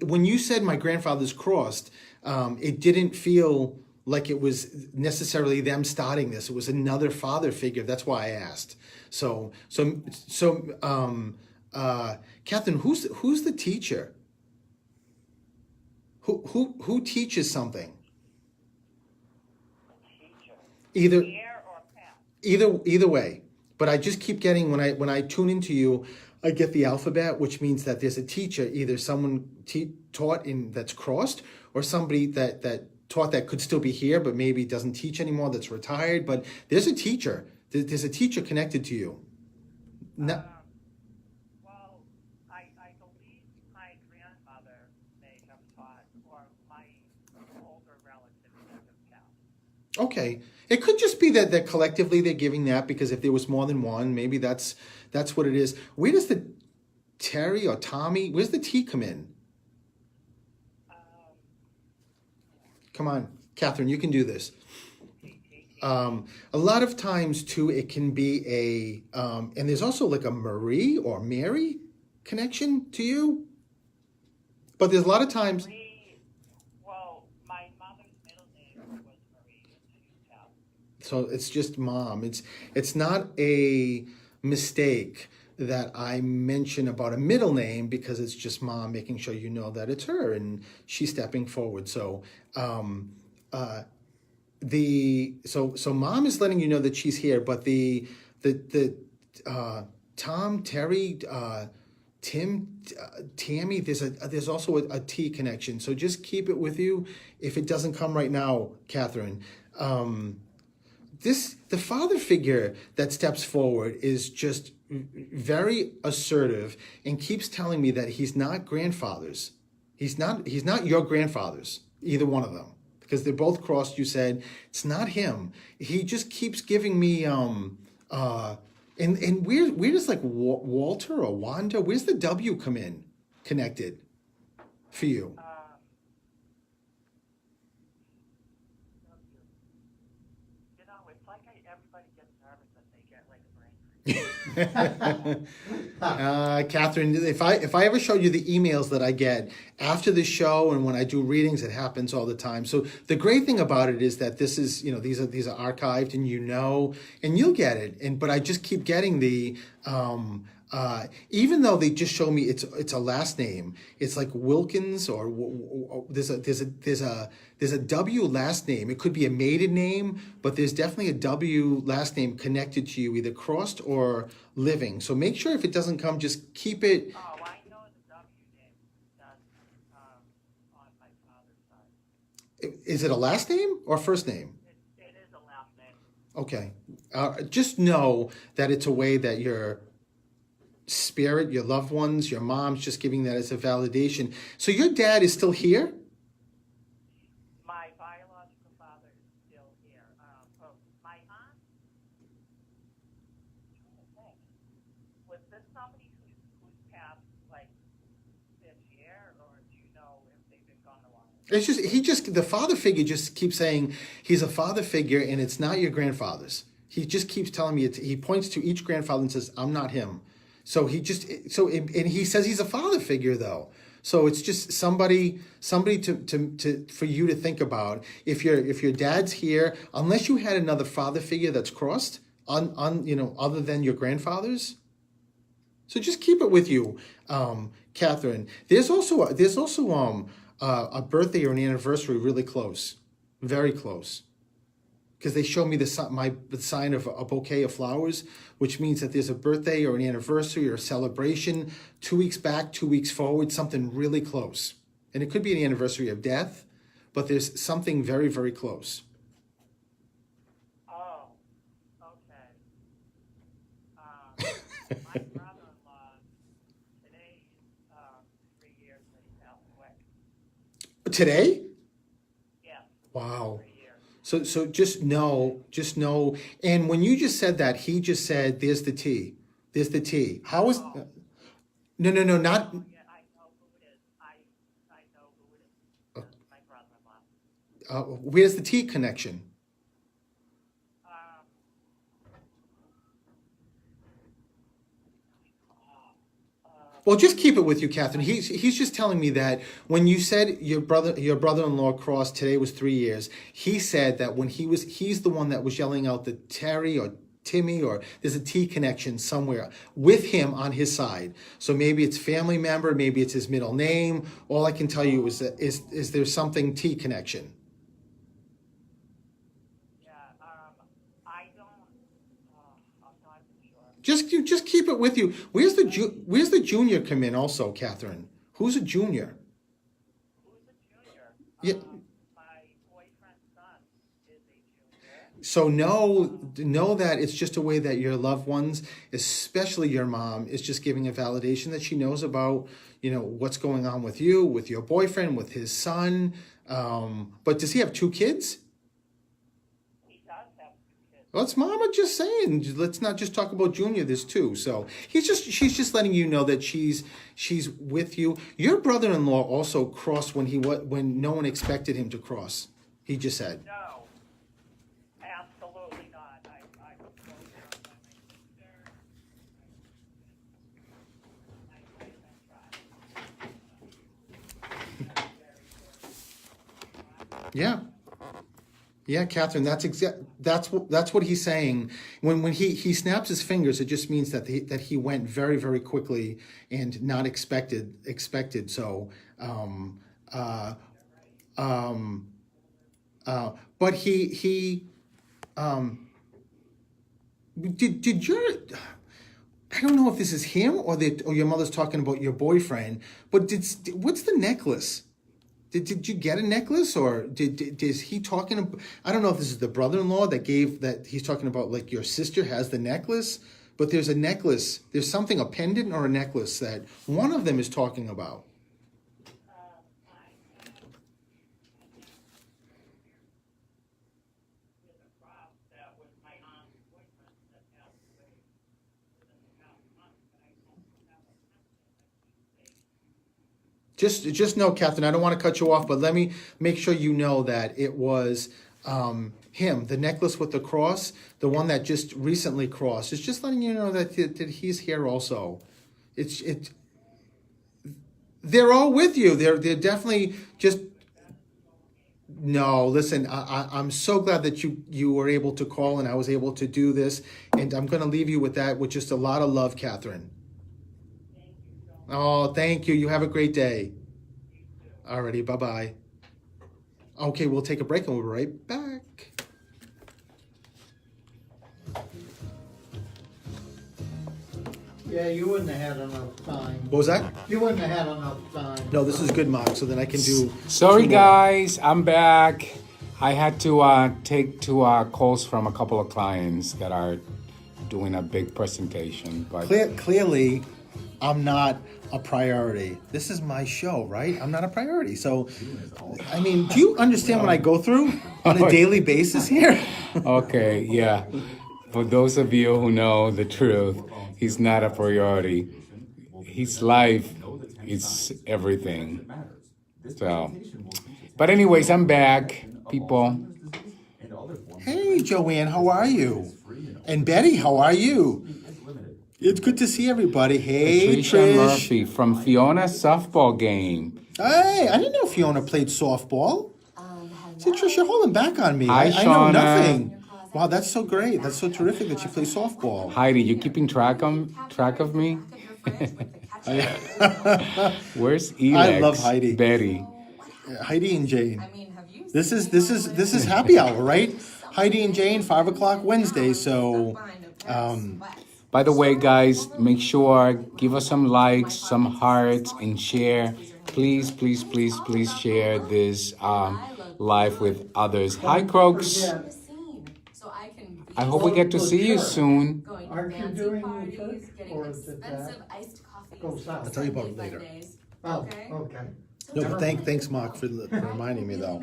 when you said my grandfather's crossed, it didn't feel like it was necessarily them starting this. It was another father figure. That's why I asked. Catherine, who's the teacher? Who teaches something? Teacher. Either. Here or past? Either way, but I just keep getting when I tune into you, I get the alphabet, which means that there's a teacher, either someone taught in that's crossed, or somebody that taught that could still be here, but maybe doesn't teach anymore, that's retired. But there's a teacher. There's a teacher connected to you. No, Well, I believe my grandmother may have taught, or my older relative may have taught. okay. It could just be that collectively they're giving that, because if there was more than one, maybe that's what it is. Where does the Terry or Tommy? Where's the T come in? Come on, Catherine, you can do this. A lot of times too, it can be and there's also like a Marie or Mary connection to you. But there's a lot of times. Well, my mother's middle name was Marie, and she's Cal. So it's just mom. It's not a mistake that I mention about a middle name, because it's just mom making sure you know that it's her and she's stepping forward. So so mom is letting you know that she's here, but the Tom, Terry, Tim, Tammy, there's also a T connection. So just keep it with you if it doesn't come right now, Catherine. The father figure that steps forward is just very assertive and keeps telling me that he's not grandfathers. He's not your grandfathers, either one of them, because they're both crossed. You said it's not him. He just keeps giving me and where does like Walter or Wanda? Where's the W come in connected for you? You know, it's like everybody gets nervous and they get like a brain freeze. Catherine, if I ever showed you the emails that I get after the show and when I do readings, it happens all the time. So the great thing about it is that this is, these are archived, and and you'll get it. But I just keep getting the even though they just show me it's a last name, it's like Wilkins, or there's a W last name. It could be a maiden name, but there's definitely a W last name connected to you, either crossed or living. So make sure if it doesn't come, just keep it. Oh, I know the W name does on my father's side. Is it a last name or first name? It is a last name. Okay. Just know that it's a way that your spirit, your loved ones, your mom's just giving that as a validation. So your dad is still here? My biological father is still here. My aunt, was this somebody who's passed like this year, or do you know if they've been gone a while? It's just the father figure just keeps saying he's a father figure, and it's not your grandfather's. He just keeps telling me he points to each grandfather and says, I'm not him. So and he says he's a father figure though. So it's just somebody to for you to think about. If your dad's here, unless you had another father figure that's crossed on other than your grandfather's. So just keep it with you, Catherine. There's also a birthday or an anniversary really close, very close. because they show me the sign of a bouquet of flowers, which means that there's a birthday or an anniversary or a celebration 2 weeks back, 2 weeks forward, something really close. And it could be an anniversary of death, but there's something very, very close. Oh, okay. My brother-in-law, today, 3 years that he passed away. Today? Yeah, Wow. 3 years. So just know. And when you just said that, he just said, "There's the tea. There's the tea." How is? No, not. Yeah, I know who it is. I know who it is. That's my brother-in-law. Where's the tea connection? Well, just keep it with you, Catherine. He's just telling me that when you said your brother-in-law crossed today was 3 years, he said that when he's the one that was yelling out the Terry or Timmy, or there's a T connection somewhere with him on his side. So maybe it's family member, maybe it's his middle name. All I can tell you is that is there something T connection? Yeah, I don't, I'm not sure. Just keep it with you. Where's the junior come in also, Catherine? Who's a junior? Who's a junior? Yeah. My boyfriend's son is a junior. So know that it's just a way that your loved ones, especially your mom, is just giving a validation that she knows about, what's going on with you, with your boyfriend, with his son. But does he have 2 kids? He does have 2 kids. Well, it's Mama just saying. Let's not just talk about Junior. There's 2. So she's just letting you know that she's with you. Your brother-in-law also crossed when no one expected him to cross. He just said. No, absolutely not. I was so there by my sister. Yeah. Yeah, Catherine, that's what he's saying. When he snaps his fingers, it just means that he went very, very quickly and not expected. So, but he did your, I don't know if this is him or your mother's talking about your boyfriend, but what's the necklace? Did you get a necklace, or is he talking? I don't know if this is the brother-in-law that he's talking about. Like your sister has the necklace, but there's a necklace. There's something, a pendant or a necklace that one of them is talking about. Just know, Catherine, I don't want to cut you off, but let me make sure you know that it was him, the necklace with the cross, the one that just recently crossed. It's just letting you know that he's here also. They're all with you. They're definitely just. No, listen, I'm so glad that you were able to call and I was able to do this, and I'm going to leave you with that with just a lot of love, Catherine. Oh, thank you. You have a great day. Alrighty, bye-bye. Okay, we'll take a break and we'll be right back. Yeah, you wouldn't have had enough time. What was that? You wouldn't have had enough time. No, this is good, Mark, so then I can do... Sorry, 2 more. guys, I'm back. I had to take 2 calls from a couple of clients that are doing a big presentation. But Clearly, I'm not a priority. This is my show, right? I'm not a priority. So, I mean, do you understand what I go through on a daily basis here? okay, yeah. For those of you who know the truth, he's not a priority. His life is everything. So, but anyways, I'm back, people. Hey, Joanne, how are you? And Betty, how are you? It's good to see everybody. Hey, Patricia Trish. Murphy from Fiona's softball game. Hey, I didn't know Fiona played softball. See, Trish, you're holding back on me. Hi, I know Shauna. nothing. Wow, that's so great. That's so terrific that you play softball. Heidi, you keeping track of me? Where's Elex? I love Heidi. Betty. Heidi and Jane. I mean, have you This is happy hour, right? Heidi and Jane, 5 o'clock Wednesday. So, By the way, guys, make sure give us some likes, some hearts, and share. Please, please, please, please share this live with others. Hi, Croaks. I hope we get to see you soon. Aren't you doing the church, or is it that? Go south. I'll tell you about it later. Oh, okay. No, but thanks, Mark, for reminding me, though.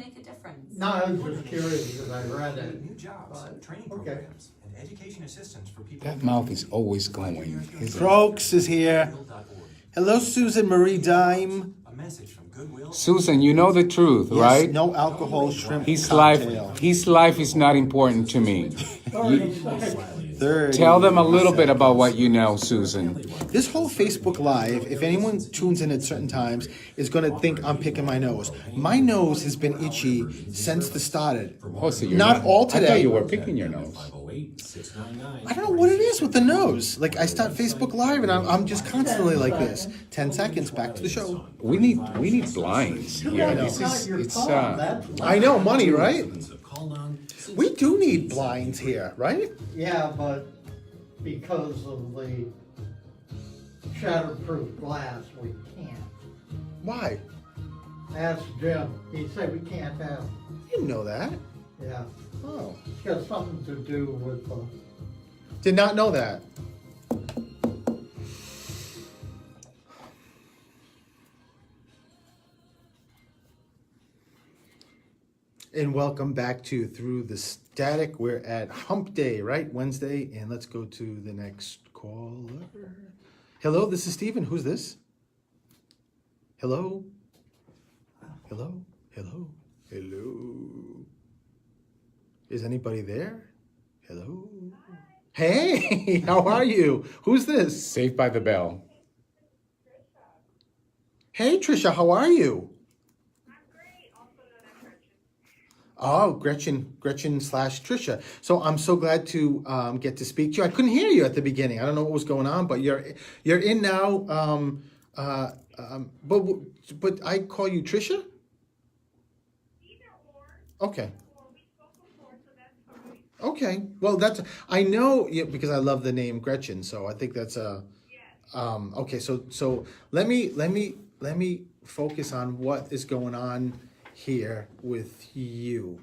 No, I was just curious because I read it. New jobs, training Okay. programs, and education assistance for people. That mouth is always going. isn't it? Croaks is here. Hello, Susan Marie Dime. A message from Goodwill. Susan, you know the truth, Yes, right? no alcohol shrimp His cocktail. life is not important to me. 30. Tell them a little bit about what you know, Susan. This whole Facebook Live, if anyone tunes in at certain times, is going to think I'm picking my nose. My nose has been itchy since the started. Oh, so you're Not all I thought today. you were picking your nose. I don't know what it is with the nose. Like, I start Facebook Live and I'm just constantly like this. 10 seconds, back to the show. We need blinds here. This is it's I know, money, right? We do need blinds here, right? Yeah, but because of the shatterproof glass, we can't. Why? Ask Jim. He said we can't have. I didn't know that. Yeah, Oh. it's got something to do with Did not know that. And welcome back to Through the Static. We're at Hump Day, right? Wednesday. And let's go to the next caller. Hello, this is Steven. Who's this? Hello? Hello? Hello? Hello? Is anybody there? Hello? Hey, how are you? Who's this? Saved by the Bell. Hey, Trisha, how are you? Oh, Gretchen slash Trisha. So I'm so glad to get to speak to you. I couldn't hear you at the beginning. I don't know what was going on, but you're in now. But I call you Trisha. Okay. Okay. Well, I know because I love the name Gretchen. So I think that's a. Okay. So let me focus on what is going on here with you.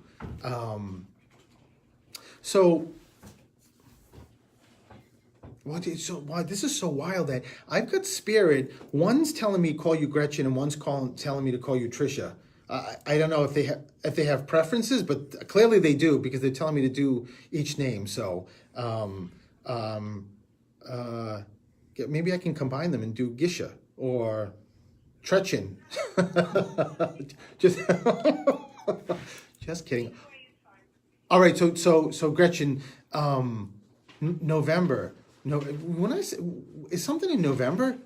Why this is so wild that I've got spirit. One's telling me call you Gretchen, and one's telling me to call you Trisha. I don't know if they have preferences, but clearly they do because they're telling me to do each name. So maybe I can combine them and do Gisha or Tretchen. just kidding. All right, so Gretchen, November. No, when I say is something in November?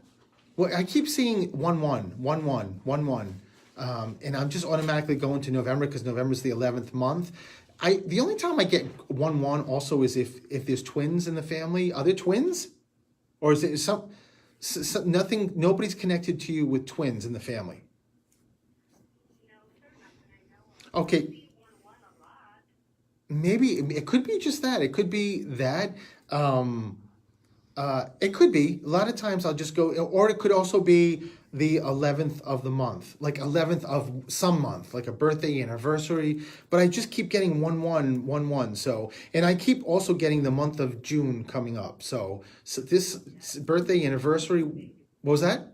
Well, I keep seeing 1-1, and I'm just automatically going to November because November's the 11th month. The only time I get 1-1 also is if there's twins in the family. Are there twins, or is it nothing? Nobody's connected to you with twins in the family. Okay. Maybe it could be just that. It could be that. It could be. A lot of times I'll just go, or it could also be the 11th of the month, like 11th of some month, like a birthday, anniversary. But I just keep getting 1-1. So, and I keep also getting the month of June coming up. So this birthday, anniversary, what was that?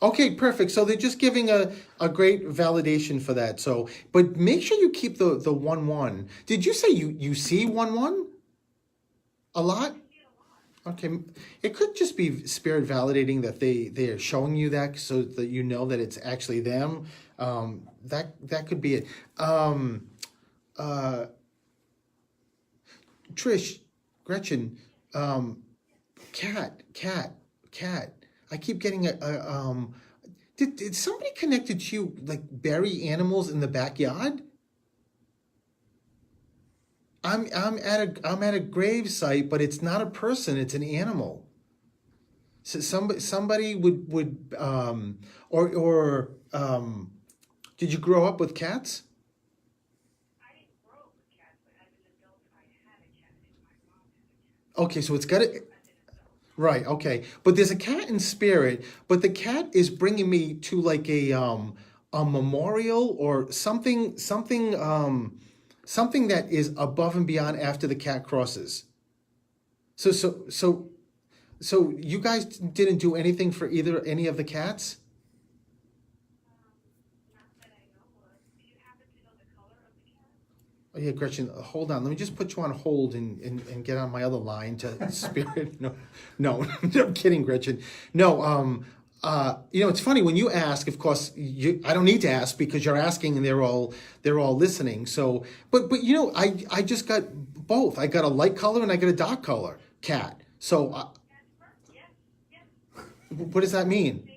Okay, perfect. So they're just giving a great validation for that. So, but make sure you keep the 1-1. Did you say you see 1-1 a lot? Okay, it could just be spirit validating that they are showing you that so that you know that it's actually them. That could be it. Trish, Gretchen, cat. I keep getting did somebody connected to you like bury animals in the backyard? I'm at a grave site, but it's not a person; it's an animal. So somebody would did you grow up with cats? Okay, so it's got it. Right, okay. But there's a cat in spirit, but the cat is bringing me to like a memorial or something that is above and beyond after the cat crosses. So you guys didn't do anything for either any of the cats? Oh yeah, Gretchen, hold on. Let me just put you on hold and get on my other line to spirit. No, I'm kidding, Gretchen. No, it's funny when you ask. Of course, I don't need to ask because you're asking and they're all listening. So, but I just got both. I got a light color and I got a dark color cat. So, what does that mean?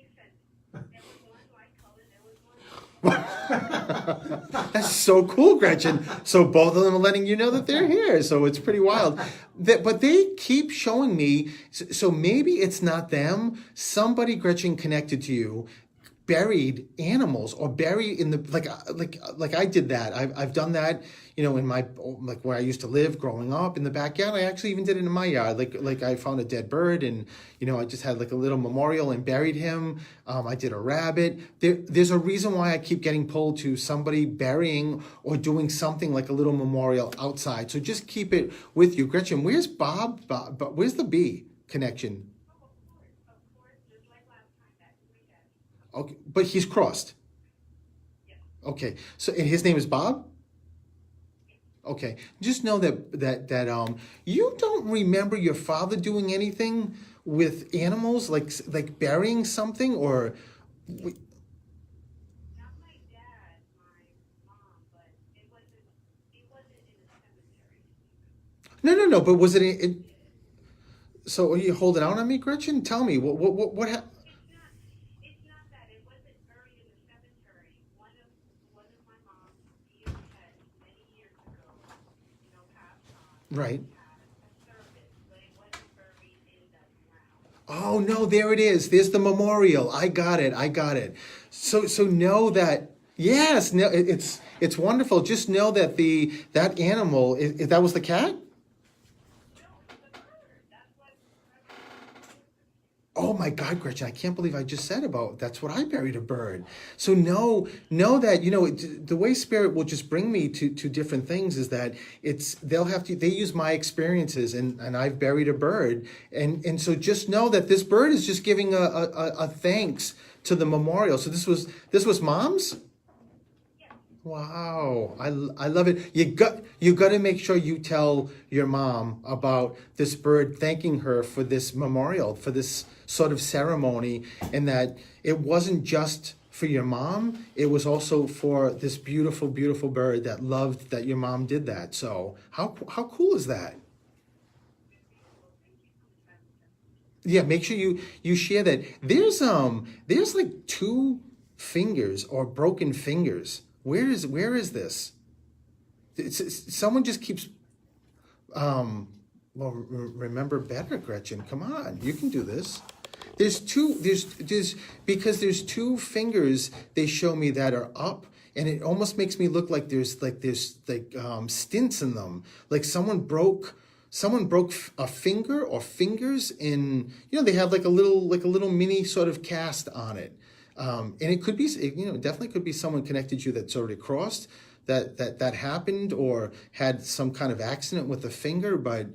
That's so cool, Gretchen. So both of them are letting you know that they're here. So it's pretty wild. But they keep showing me. So maybe it's not them. Somebody, Gretchen, connected to you, buried animals or buried in the like I did that. I've done that. In my like where I used to live growing up in the backyard. I actually even did it in my yard. Like I found a dead bird and I just had like a little memorial and buried him. I did a rabbit. There's a reason why I keep getting pulled to somebody burying or doing something like a little memorial outside. So just keep it with you, Gretchen. Where's Bob? Where's the bee connection? Okay, but he's crossed. Okay, so and his name is Bob. Okay, just know that you don't remember your father doing anything with animals, like burying something or. Not my dad, my mom, but it wasn't in the cemetery. No. But was it? So are you holding out on me, Gretchen? Tell me what happened. It's not that it wasn't buried in the cemetery. One of my mom's dear pets many years ago, passed on. Right. Had a service, but it wasn't buried in the ground. Oh no, there it is. There's the memorial. I got it. So know that. Yes, no, it's wonderful. Just know that that animal that was the cat. Oh my God, Gretchen, I can't believe I just said that's what I buried a bird. So know that, the way spirit will just bring me to different things is that they use my experiences and I've buried a bird. And so just know that this bird is just giving a thanks to the memorial. So this was Mom's? Wow, I love it. You got to make sure you tell your mom about this bird, thanking her for this memorial, for this sort of ceremony, and that it wasn't just for your mom, it was also for this beautiful, beautiful bird that loved that your mom did that. So how cool is that? Yeah, make sure you share that. There's like 2 fingers or broken fingers. Where is this? Someone just keeps. Remember better, Gretchen. Come on, you can do this. There's because there's 2 fingers they show me that are up, and it almost makes me look like there's stints in them. Like someone broke a finger or fingers in. They have like a little mini sort of cast on it. And it could be, definitely could be someone connected to you that's already crossed that happened or had some kind of accident with a finger, but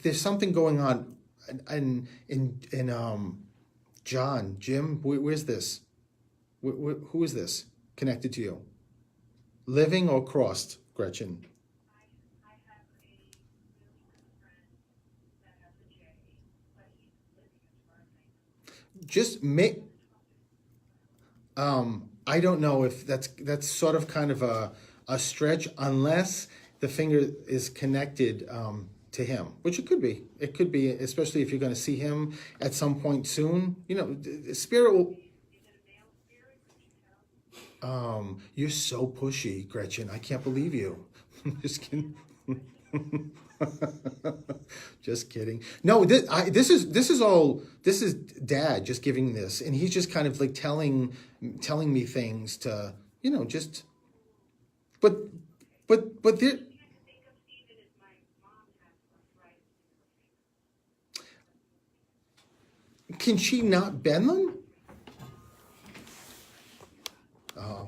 there's something going on. And Jim, where's this? Who is this connected to you? Living or crossed, Gretchen? I have a really good friend that has a J, but he's living as far as I know. Just make. I don't know if that's sort of kind of a stretch unless the finger is connected to him, which it could be. It could be, especially if you're going to see him at some point soon. Spirit will. You're so pushy, Gretchen. I can't believe you. Just kidding. Just kidding. No, this is Dad just giving this, and he's just kind of like telling me things to just. But there. Think of Stephen as my mom has arthritis. Can she not bend them? Oh.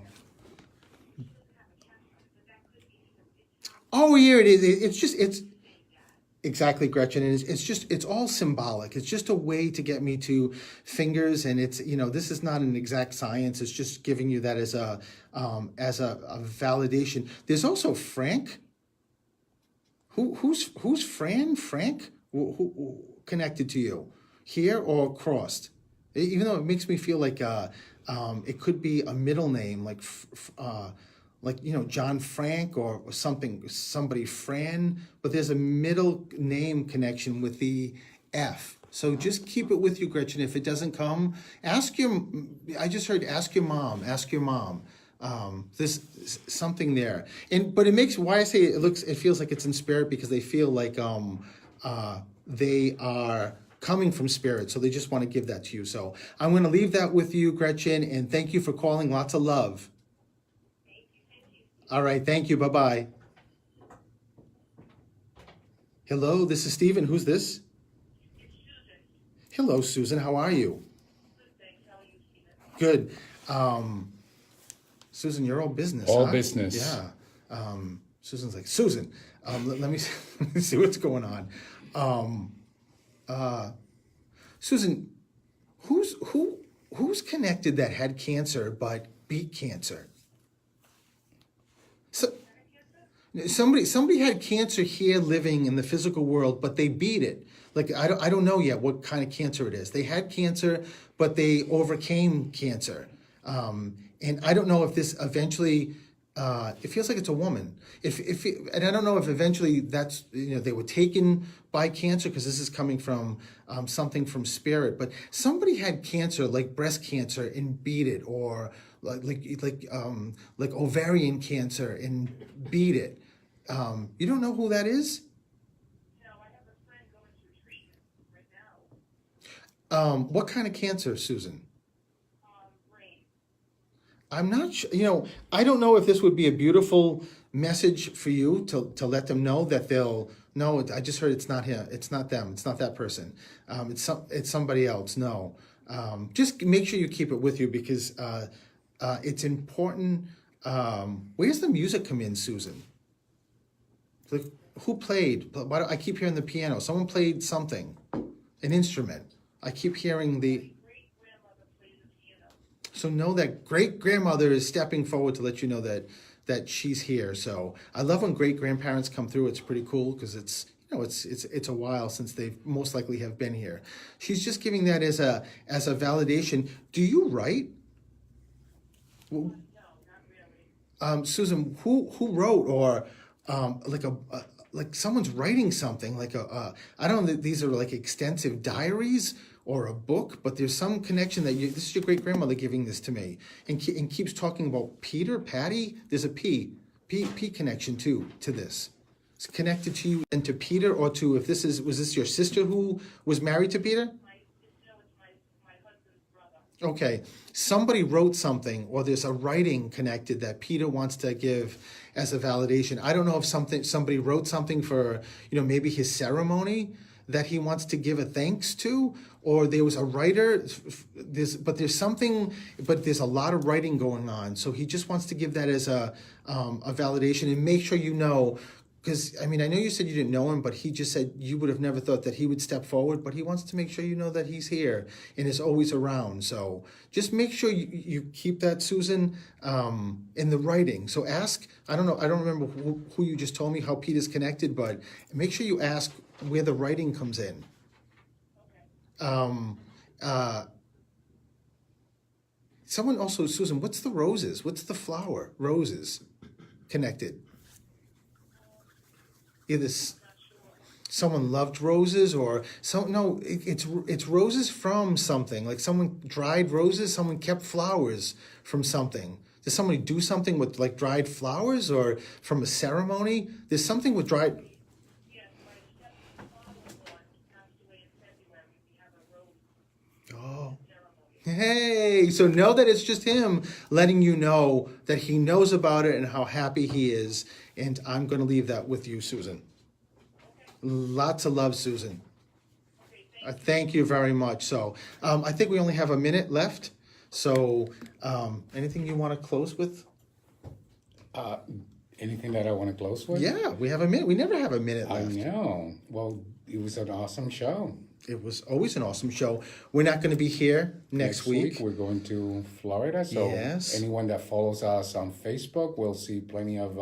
Oh, here it is. It's exactly, Gretchen. And it's all symbolic. It's just a way to get me to fingers. And it's, this is not an exact science. It's just giving you that as a validation. There's also Frank. Who's Fran? Frank? Who connected to you here or crossed? Even though it makes me feel like it could be a middle name, like John Frank or somebody Fran, but there's a middle name connection with the F. So just keep it with you, Gretchen. If it doesn't come, ask your mom. There's something there, but it makes why I say it feels like it's in spirit because they feel like they are coming from spirit, so they just want to give that to you. So I'm going to leave that with you, Gretchen, and thank you for calling. Lots of love. All right, thank you. Bye-bye. Hello, this is Stephen. Who's this? It's Susan. Hello, Susan. How are you? Good, thanks. How are you, Stephen? Good. Susan, you're all business. All huh? business. Yeah. Susan's like, Susan, let me see what's going on. Susan, who's connected that had cancer but beat cancer? So, somebody had cancer here living in the physical world, but they beat it. Like I don't know yet what kind of cancer it is. They had cancer, but they overcame cancer. And I don't know if this eventually. It feels like it's a woman. And I don't know if eventually that's they were taken by cancer because this is coming from something from spirit. But somebody had cancer like breast cancer and beat it, or like ovarian cancer and beat it. You don't know who that is? No, I have a friend going through treatment right now. What kind of cancer, Susan? Brain. I'm not sure, I don't know if this would be a beautiful message for you to let them know that they'll, no, I just heard it's not him, it's not them, it's not that person. It's somebody else, no. Just make sure you keep it with you because it's important. Where's the music come in, Susan? Like, who played? I keep hearing the piano. Someone played something, an instrument. I keep hearing the... Great-grandmother played the piano. So know that great-grandmother is stepping forward to let you know that she's here. So I love when great-grandparents come through. It's pretty cool because it's a while since they most likely have been here. She's just giving that as a validation. Do you write? No, not really. Susan, who wrote or like someone's writing something like I don't know that these are like extensive diaries or a book, but there's some connection that this is your great grandmother giving this to me and keeps talking about Patty. There's a P connection too to this. It's connected to you and to Peter, or to was this your sister who was married to Peter? It's my husband's brother. Okay, somebody wrote something, or there's a writing connected that Peter wants to give as a validation. I don't know if somebody wrote something for maybe his ceremony that he wants to give a thanks to, or there was a writer. There's a lot of writing going on, so he just wants to give that as a validation and make sure you know. Because, I know you said you didn't know him, but he just said you would have never thought that he would step forward, but he wants to make sure you know that he's here and is always around. So just make sure you keep that, Susan, in the writing. So ask, I don't remember who you just told me how Pete is connected, but make sure you ask where the writing comes in. Someone also, Susan, what's the roses? What's the flower? Roses connected. Either someone loved roses, or it's roses from something. Like someone dried roses, someone kept flowers from something. Did somebody do something with like dried flowers, or from a ceremony? There's something with dried. Yes, my stepfather-in-law passed away in February. We have a rose Oh. ceremony. Hey, so know that it's just him letting you know that he knows about it and how happy he is. And I'm going to leave that with you, Susan. Lots of love, Susan. Thank you very much. So I think we only have a minute left. So anything you want to close with? Anything that I want to close with? Yeah, we have a minute. We never have a minute I left. know. Well, it was an awesome show. It was always an awesome show. We're not going to be here next week. we're going to Florida. So Yes. anyone that follows us on Facebook will see plenty of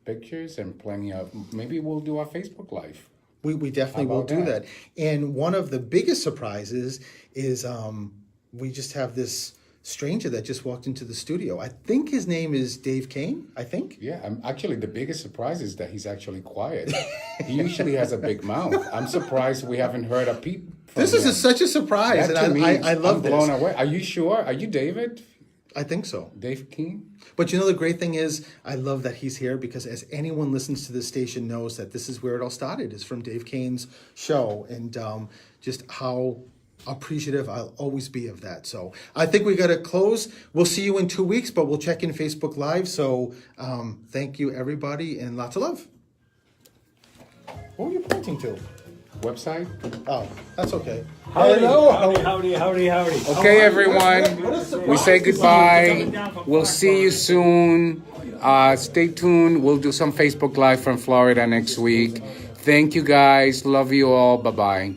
pictures and plenty of. Maybe we'll do a Facebook Live. We definitely How will about do that? that. And one of the biggest surprises is we just have this stranger that just walked into the studio. I think his name is Dave Kane, I think. Yeah, actually the biggest surprise is that he's actually quiet. He usually has a big mouth. I'm surprised we haven't heard a peep. From This him. is such a surprise, That to and me, I love I'm this. blown away. Are you sure? Are you David? I think so. Dave King? But you know, the great thing is, I love that he's here because as anyone listens to this station knows that this is where it all started, is from Dave Kane's show, and just how appreciative I'll always be of that. So I think we got to close. We'll see you in 2 weeks, but we'll check in Facebook Live. So thank you, everybody, and lots of love. What were you pointing to? Website? Oh, that's okay. Hello. Howdy. Okay, everyone. We say goodbye. We'll see you soon. Stay tuned. We'll do some Facebook Live from Florida next week. Thank you, guys. Love you all. Bye-bye.